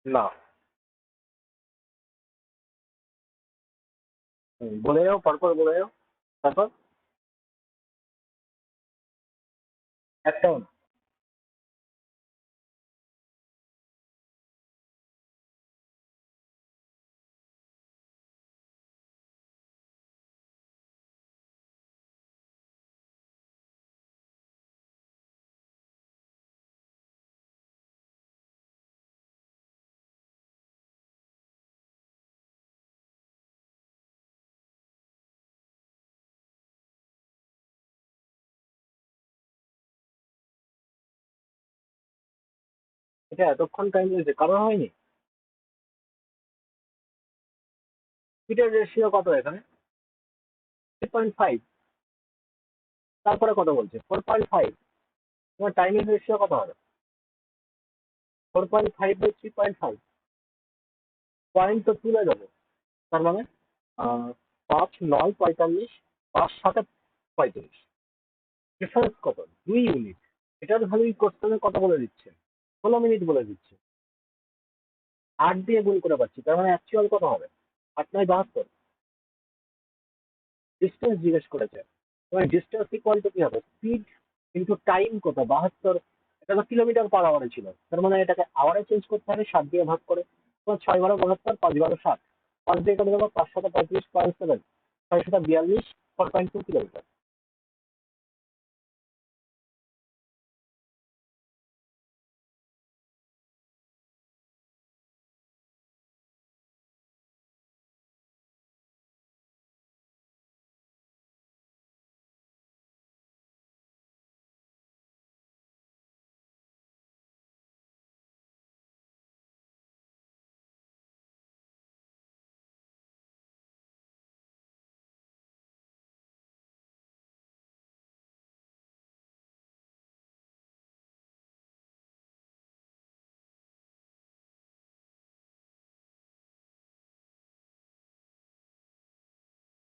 না। বলে যাও, পরপর বলে যাও। তারপর একটাও না। এটা এতক্ষণ টাইম লেগেছে কারণ হয়নি। স্পিডের রেশিও কত এখানে? 3.5। তারপরে কত বলছে? 4.5। তোমার টাইমিং রেশিও কত হবে? 4.5/3.5। পয়েন্ট তো তুলে দেবো। তার মানে 5 9 45, 5 7 35। ডিফারেন্স কত? 2 ইউনিট। এটার ভালোই কোশ্চেনে কত বলে দিচ্ছে? 16 মিনিট বলে দিচ্ছে। 8 দিয়ে গুণ করে পাচ্ছি, তার মানে অ্যাকচুয়াল কত হবে? 8 9 72। ডিস্টেন্স জিজ্ঞেস করেছে। তোমার ডিস্টেন্স ইকুয়াল টু কি হবে? স্পিড ইন্টু টাইম কত? 72। এটা তো কিলোমিটার পার আওয়ারে ছিল, তার মানে এটাকে আওয়ারে চেঞ্জ করতে হবে 7 দিয়ে ভাগ করে। তোমার 6 12 72, 5 12 60। 5 দিয়ে কেটে দেবো, 5 7 35.7। 6 7 42, 4.2 কিলোমিটার।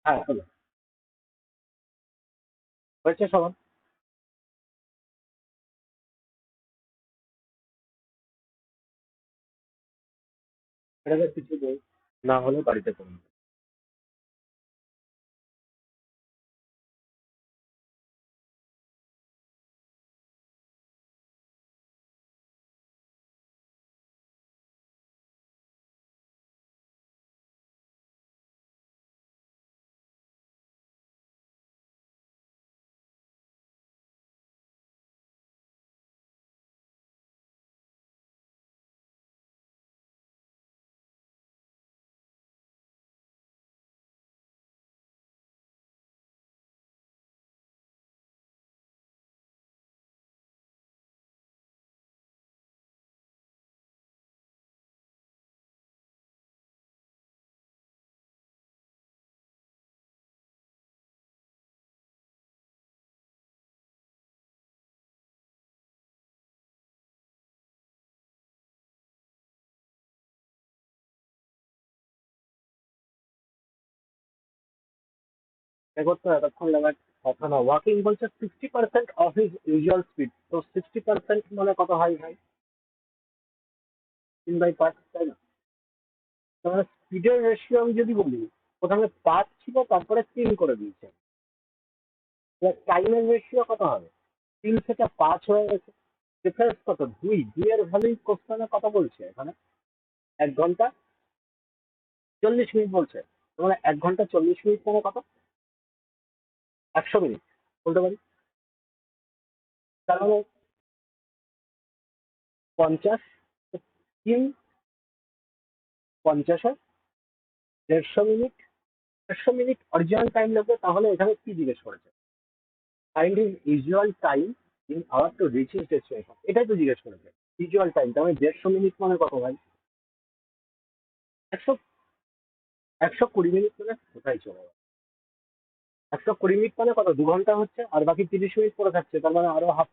হ্যাঁ, হলো। হয়েছে সমান। এটাকে কিছু নেই, না হলে বাড়িতে করুন। এটা করতে এতক্ষণ লাগার কথা না। ওয়াকিং বলছে 60% অফ হিজ ইউজুয়াল স্পিড, তো 60% মানে কত হয় ভাই? 3/5, তাই না? তাহলে স্পিডের রেশিও আমি যদি বলি, প্রথমে 5 ছিল, তারপরে 3 করে দিয়েছে। টাইমের রেশিও কত হবে? 3 থেকে 5 হয়ে গেছে। ডিফারেন্স কত? 2। 2 এর ভ্যালু কোশ্চেনে কত বলছে এখানে? 1 ঘন্টা 40 মিনিট বলছে। মানে 1 ঘন্টা 40 মিনিট মানে কত? 100 মিনিট বলতে পারি। তার মানে 50, 3 50-এ 150 মিনিট। 150 মিনিট অরিজিনাল টাইম লাগবে, তাহলে এখানে কি জিজ্ঞেস করেছে? Find his usual time in our to reach his destination, এটাই তো জিজ্ঞেস করেছে। ইউজুয়াল টাইম, তার মানে 150 মিনিট মানে কত ভাই? 100 120 মিনিট মানে কোথায় চলে গেল? 120 মিনিট মানে কত? 2 ঘন্টা হচ্ছে, আর বাকি 30 মিনিট পরে থাকছে, তার মানে আরো হাফ।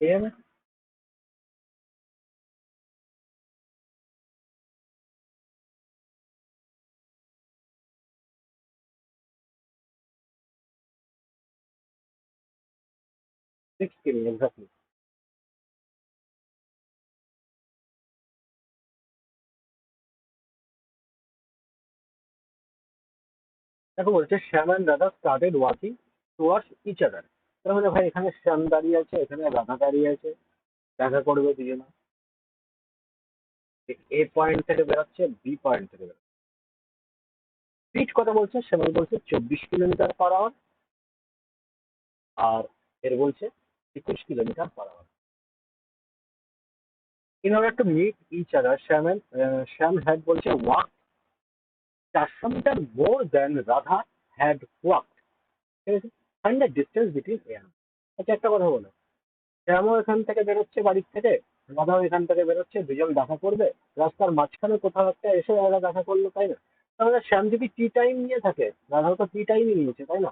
এম সিক্স কিমি এক্স্যাক্টলি। দেখো বলছে Shyam and Radha started walking towards each other. তার মানে ভাই এখানে শ্যাম দাঁড়িয়ে আছে, এখানে রাধা দাঁড়িয়ে আছে, দেখা করবে দুজনে। এ পয়েন্ট থেকে বেরোচ্ছে, বি পয়েন্ট থেকে বেরোচ্ছে। স্পিড কথা বলছে, শ্যামের বলছে 24 কিলোমিটার পার আওয়ার, আর এর বলছে 21 kilometre per hour. In order to meet each other, Sham had বলছে walk 400 metre more than Radha had walked. ঠিক আছে? Find the distance between A and B. আচ্ছা একটা কথা বলো, শ্যামও এখান থেকে বেরোচ্ছে বাড়ির থেকে, রাধাও এখান থেকে বেরোচ্ছে, দুজন দেখা করবে, রাস্তার মাঝখানে কোথাও একটা এসে ওরা দেখা করলো, তাই না? তাহলে শ্যাম যদি টি টাইম নিয়ে থাকে, রাধাও তো টি টাইমই নিয়েছে, তাই না?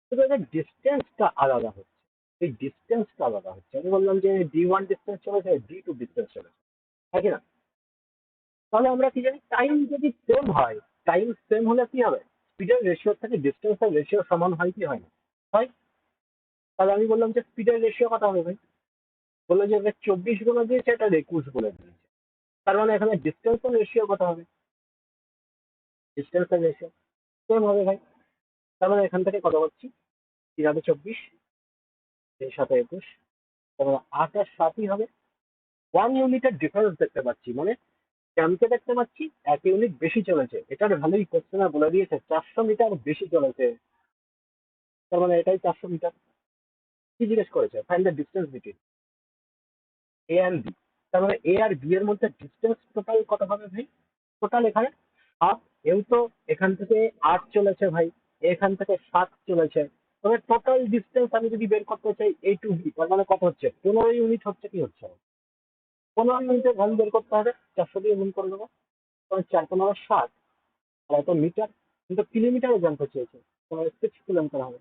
শুধু এদের ডিস্টেন্সটা আলাদা হচ্ছে, এই ডিস্টেন্সটা আলাদা হচ্ছে। আমি বললাম যে D1 ডিস্টেন্স চলেছে, D2 ডিস্টেন্স চলেছে, তাই কি না? তাহলে আমরা কি জানি, টাইম যদি সেম হয়, টাইম সেম হলে কি হবে, স্পিডের রেশিওর থেকে ডিস্টেন্সের রেশিও সমান হয় কি হয় না? হয়। তাহলে আমি বললাম যে স্পিডের রেশিও কত হবে ভাই? বললো যে এবার 24 বলে দিয়েছে, এটা 21 বলে দিয়েছে। তার মানে এখানে ডিস্টেন্সের রেশিও কত হবে? ডিস্টেন্সের রেশিও সেম হবে ভাই। তার মানে এখান থেকে কত পাচ্ছি, 3 আর 24, 3 আর 7 21, তার মানে 8 আর 7ই হবে। 1 ইউনিটের ডিফারেন্স দেখতে পাচ্ছি, মানে শ্যামকে দেখতে পাচ্ছি 1 ইউনিট বেশি চলেছে। এটার ভালোই কোশ্চেনে বলে দিয়েছে 400 মিটার বেশি চলেছে। তার মানে এটাই 400 মিটার। কি জিজ্ঞেস করেছে, find the distance between A and B. তার মানে এ আর বি এর মধ্যে ডিস্টেন্স টোটাল কত হবে ভাই? টোটাল এখানে 7। এও তো এখান থেকে 8 চলেছে ভাই, এখান থেকে 7 চলেছে। তবে টোটাল ডিস্টেন্স আমি যদি বের করতে চাই এ টু বি, তার মানে কত হচ্ছে, 15 ইউনিট হচ্ছে কি হচ্ছে? 15 ইউনিটের ভ্যালু বের করতে হবে, 400 দিয়ে গুণ করে দেবো। তখন 4×15 = 60, আর এত মিটার, কিন্তু কিলোমিটারে জানতে চেয়েছে, তোমার 6 কিলোমিটার হবে।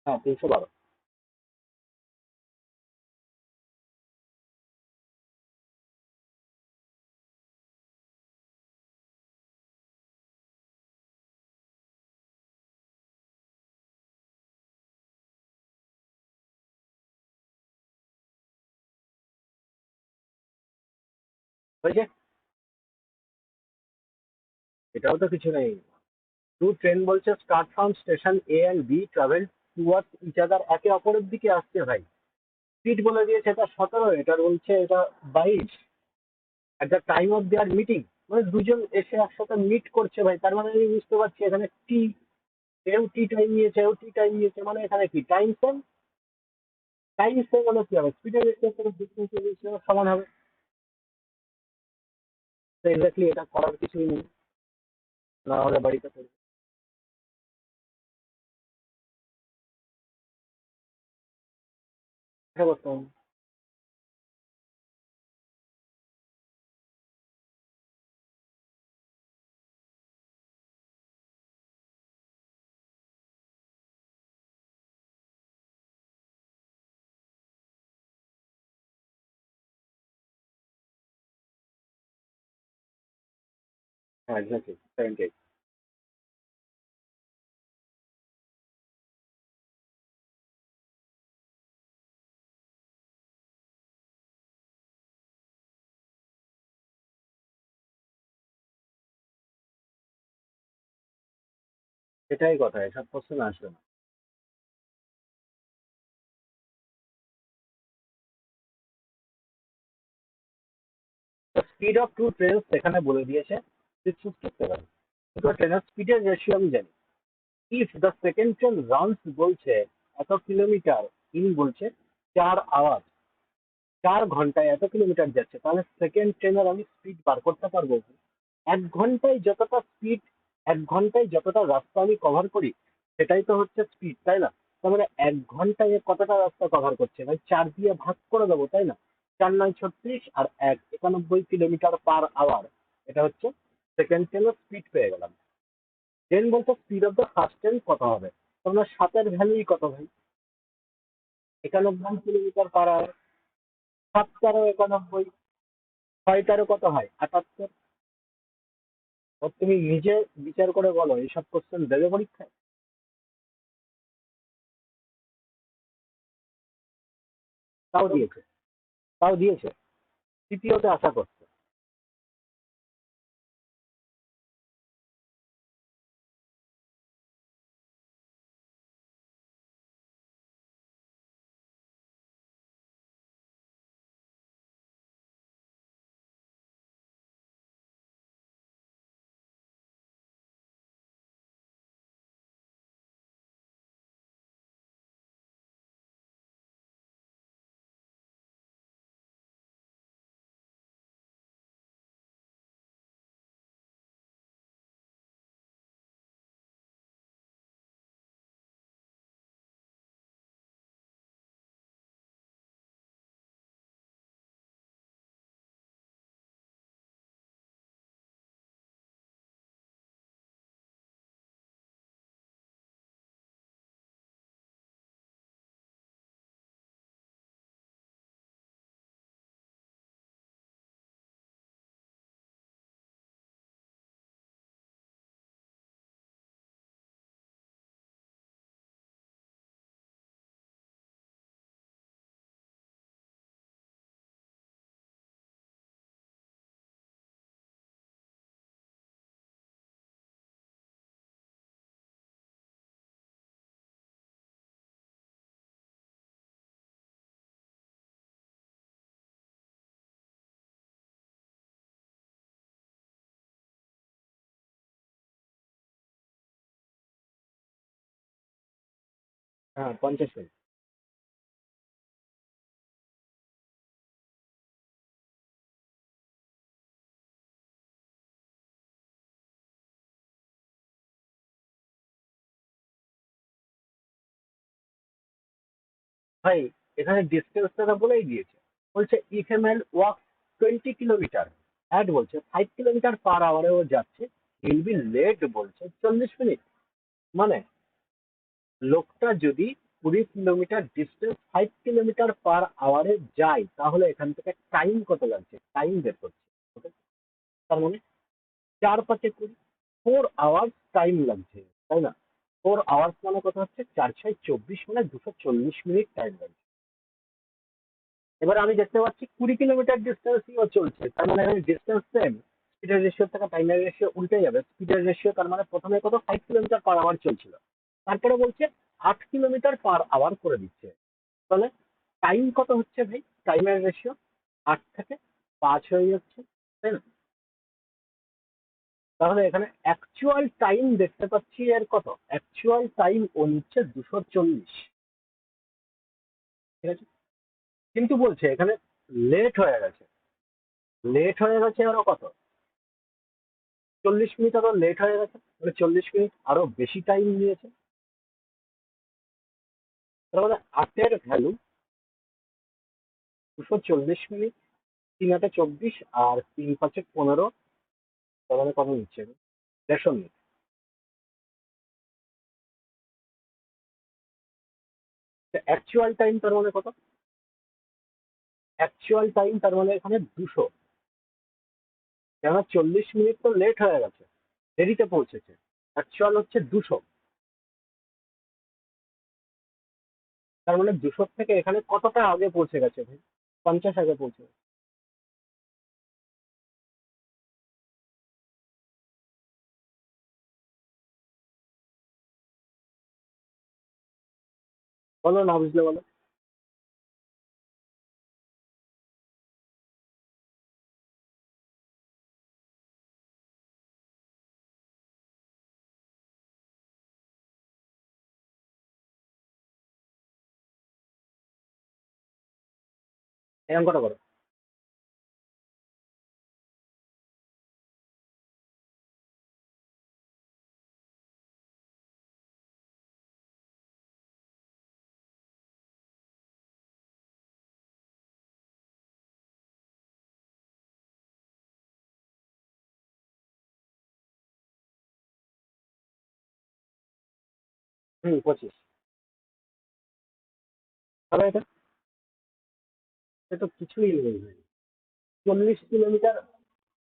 হ্যাঁ, 312। হয়েছে, এটাও তো কিছু নেই। টু ট্রেন বলছে start from station A and B travel towards each other, একে অপরের দিকে আসছে ভাই। স্পিড বলে দিয়েছে এটা 17, এটা বলছে এটা 22। At the time of their meeting, মানে দুজন এসে একসাথে মিট করছে ভাই। তার মানে আমি বুঝতে পারছি এখানে টি, এও টি টাইম নিয়েছে, এও টি টাইম নিয়েছে, মানে এখানে কি টাইম সেম। টাইম সেম হলে কি হবে, স্পিডের রেশিও সমান হবে। তো এক্স্যাক্টলি এটা করার কিছুই নেই, না হলে বাড়িতে করবে। এটা করতে হবে। হ্যাঁ এক্স্যাক্টলি 78। এটাই কথা, এসব কোশ্চেন আসবে না। স্পিড অফ টু ট্রেন এখানে বলে দিয়েছে 657, তো ট্রেনের স্পিডের রেশিও আমি জানি। If the second train runs বলছে এত কিলোমিটার ইন বলছে 4 আওয়ার, 4 ঘন্টায় এত কিলোমিটার যাচ্ছে, তাহলে সেকেন্ড ট্রেনের আমি স্পিড বার করতে পারবো। 1 ঘন্টায় যতটা স্পিড, 1 ঘন্টায় যতটা রাস্তা আমি কভার করি সেটাই তো হচ্ছে স্পিড, তাই না? তার মানে 1 ঘন্টায় এ কতটা রাস্তা কভার করছে ভাই, 4 দিয়ে ভাগ করে দেবো, তাই না? 4 9 36 আর 1 91 কিলোমিটার পার আওয়ার, এটা হচ্ছে সেকেন্ড ট্রেনের স্পিড পেয়ে গেলাম। দেন বলতো speed of the first train কত হবে, তোমরা 7-এর ভ্যালুই কত ভাই, 91 কিলোমিটার পার আওয়ার। 7 × 91, 6 × কত হয় 78। তুমি নিজে বিচার করে বলো এইসব কোশ্চেন দেবে পরীক্ষায়? তাও দিয়েছে, তাও দিয়েছে, তৃতীয়তে আশা করছে। হ্যাঁ, 50 মিনিট। ভাই এখানে ডিস্টেন্সটা বলেই দিয়েছে, বলছে if a man walk 20 kilometre and বলছে 5 কিলোমিটার পার আওয়ারে ও যাচ্ছে, উইল বি লেট বলছে 40 মিনিট। মানে লোকটা যদি 20 কিলোমিটার ডিস্টেন্স 5 কিলোমিটার পার আওয়ারে যায় তাহলে এখান থেকে টাইম কত লাগছে, টাইম বের করছে। Okay? তার মানে 4 5 20, 4 আওয়ার্স টাইম লাগছে, তাই না? 4 আওয়ার্স মানে কত হচ্ছে, 4 6 24, মানে 240 মিনিট টাইম লাগছে। এবার আমি দেখতে পাচ্ছি 20 কিলোমিটার ডিস্টেন্সও চলছে, তার মানে আমি ডিস্টেন্স সেম, স্পিডের রেশিও থেকে টাইমের রেশিও উল্টে যাবে। স্পিডের রেশিও তার মানে প্রথমে কত 5 কিলোমিটার পার আওয়ার চলছিল, তারপরে বলছে 8 কিলোমিটার পার আওয়ার করে দিচ্ছে। তাহলে টাইম কত হচ্ছে ভাই, টাইমের রেশিও 8 থেকে 5 হয়ে যাচ্ছে, তাই না? তাহলে এখানে অ্যাকচুয়াল টাইম দেখতে পাচ্ছি এর কত, অ্যাকচুয়াল টাইম ও নিচ্ছে 240, ঠিক আছে? কিন্তু বলছে এখানে লেট হয়ে গেছে, লেট হয়ে গেছে আরো কত, 40 মিনিট আরো লেট হয়ে গেছে, মানে 40 মিনিট আরো বেশি টাইম নিয়েছে। তার মানে 8-এর ভ্যালু 240 মিনিট, 3 8 24 আর 3 5 15, তার মানে কত নিচ্ছে, 150 মিনিট। অ্যাকচুয়াল টাইম তার মানে কত, অ্যাকচুয়াল টাইম তার মানে এখানে 200, কেননা 40 মিনিট তো লেট হয়ে গেছে, দেরিতে পৌঁছেছে। অ্যাকচুয়াল হচ্ছে 200, তার মানে 200 থেকে এখানে কতটা আগে পৌঁছে গেছে ভাই, 50 আগে পৌঁছে গেছে। বলো না বুঝলে বলো। এই অঙ্কটা করো। হুম, 25। তাহলে এটা তো কিছুই নেই ভাই। 40 কিলোমিটার,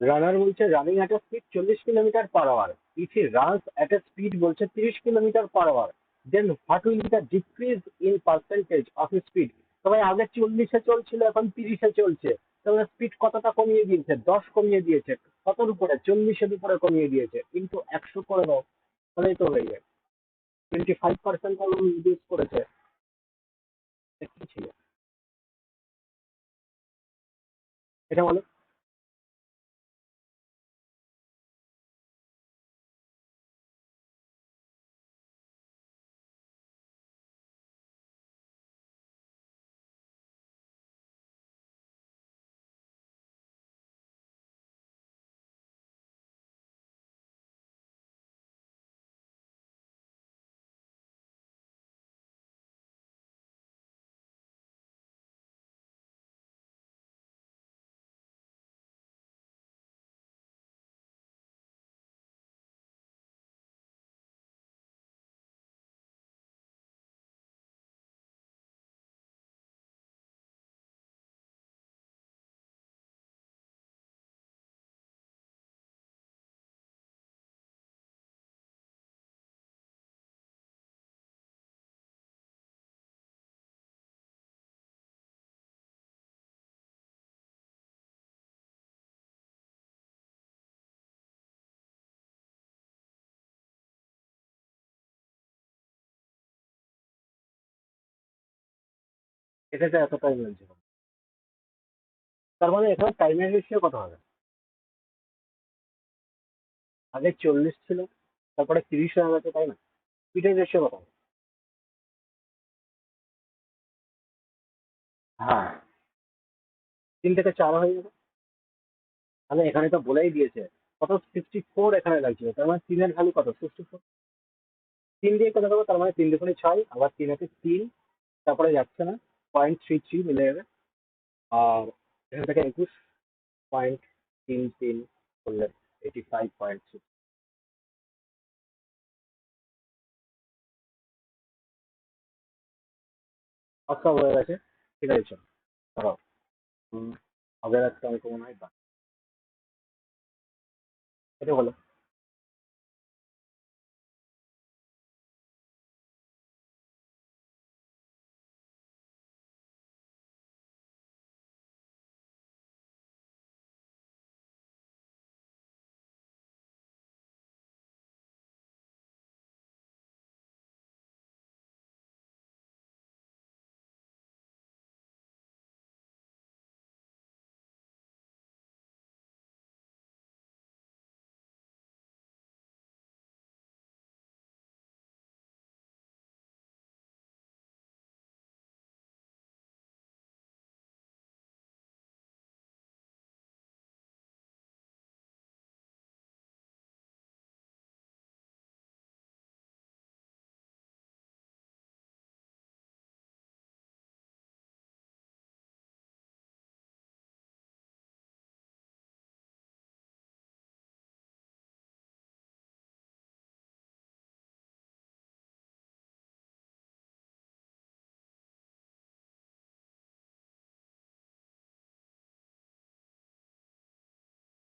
রানার বলছে running at a speed 40 kilometre per hour, if he runs at a speed বলছে 30 kilometre per hour, then what will be the decrease in percentage of speed. তবে আগে 40-এ চলছিল, এখন 30-এ চলছে, তাহলে স্পিড কতটা কমিয়ে দিয়েছে? 10 কমিয়ে দিয়েছে। কতর উপরে? 40-এর উপরে কমিয়ে দিয়েছে, কিন্তু 100 করে দাও, তাহলেই তো হয়ে যায়। 25% রিডিউস করেছে। এটা কি ছিল? এটা বলো। এটাতে এত টাইম লাগছে কেন? তার মানে এখানে টাইমের রেশিও কত হবে? আগে 40 ছিল, তারপরে 30 হয়ে গেছে, তাই না? স্পিডের রেশিও কত হবে? হ্যাঁ, 3 থেকে 4 হয়ে যাবে। তাহলে এখানে তো বলেই দিয়েছে কত, 64 এখানে লাগছিল, তার মানে 3-এর ভ্যালু কত? 64। 3 দিয়ে কত দেবো? তার মানে 3 2 6, আবার 3 1 3, তারপরে যাচ্ছে না, 0.33 মিলে যাবে। আর এখান থেকে 21.33 করলে 85.6। আচ্ছা, হয়ে গেছে। ঠিক আছে, চলো ধরো। হুম, আগের একটা অঙ্ক মনে হয় এটা হলো।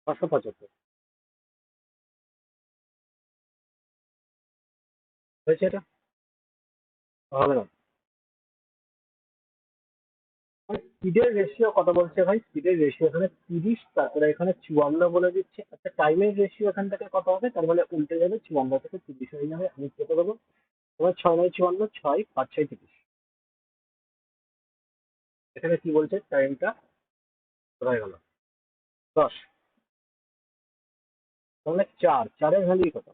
575 হয়েছে এটা? হবে না। স্পিডের রেশিও কত বলছে ভাই? স্পিডের রেশিও এখানে 30, তারপরে এখানে 54 বলে দিচ্ছে। আচ্ছা, টাইমের রেশিও এখান থেকে কত হবে? তার মানে উল্টে যাবে, 54 থেকে 30 হয়ে যাবে। আমি কত দেবো? তোমার 6 9 54, 6 5 6 30। এখানে কি বলছে টাইমটা? কোথায় গেল? 10। তাহলে 4-4-এর ভ্যালু কত?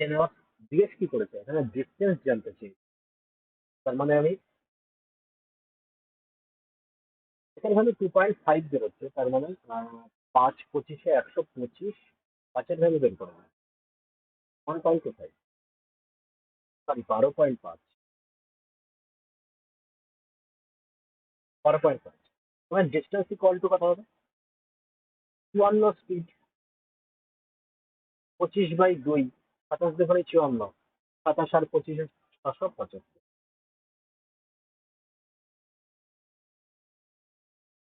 10 জিজ্ঞেস কি করেছে? এখানে ডিস্টেন্স জানতে চাই। তার মানে আমি এখানে ভ্যালু 2.5 বেরোচ্ছে, তার মানে 5 25 125, 5-এর ভ্যালু বের করে নেয় 1.25, সরি 12.5, 12.5। তোমার ডিস্টেন্স ইকুয়াল টু কত হবে? 54 স্পিড, 25/2, 27 দিয়ে করে 54, 27 আর 25, 675।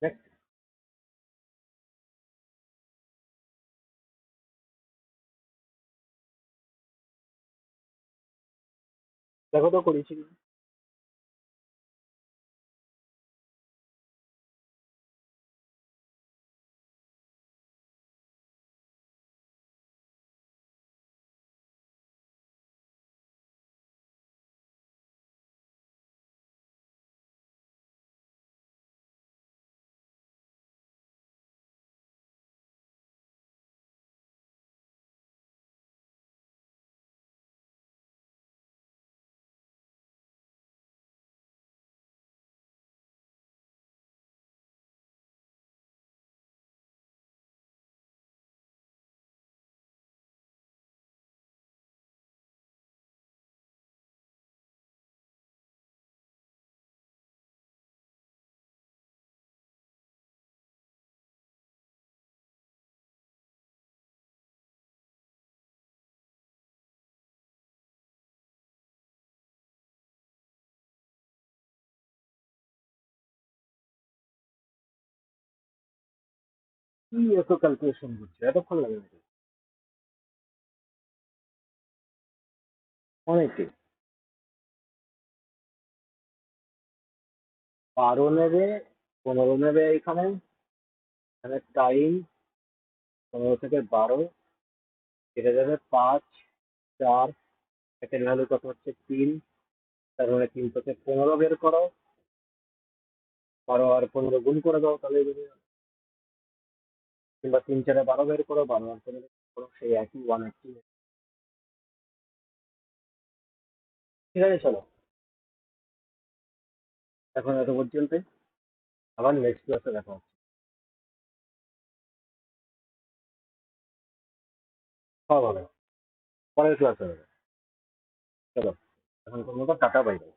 দেখ, দেখো তো করেছি কি? কি এত ক্যালকুলেশন করছে, এতক্ষণ লাগে নাকি? অনেকে 12 নেবে, 15 নেবে, এখানে এখানে টাইম 15 থেকে 12 কেটে যাবে 5, 4, একের ভ্যালু কত হচ্ছে 3, তার মানে 3 থেকে 15 বের করো, 12 আর 15 গুণ করে দাও, তাহলে বেরিয়ে যাবে। কিংবা 3 4 12 বের করো, 12 আর 15 বের করো, সেই একই 180। ঠিক আছে, চলো এখন এত পর্যন্ত, আবার নেক্সট ক্লাসে দেখা হচ্ছে। সব হবে, পরের ক্লাসে হবে। চলো, এখন কোনো টাটা, বাই বাই।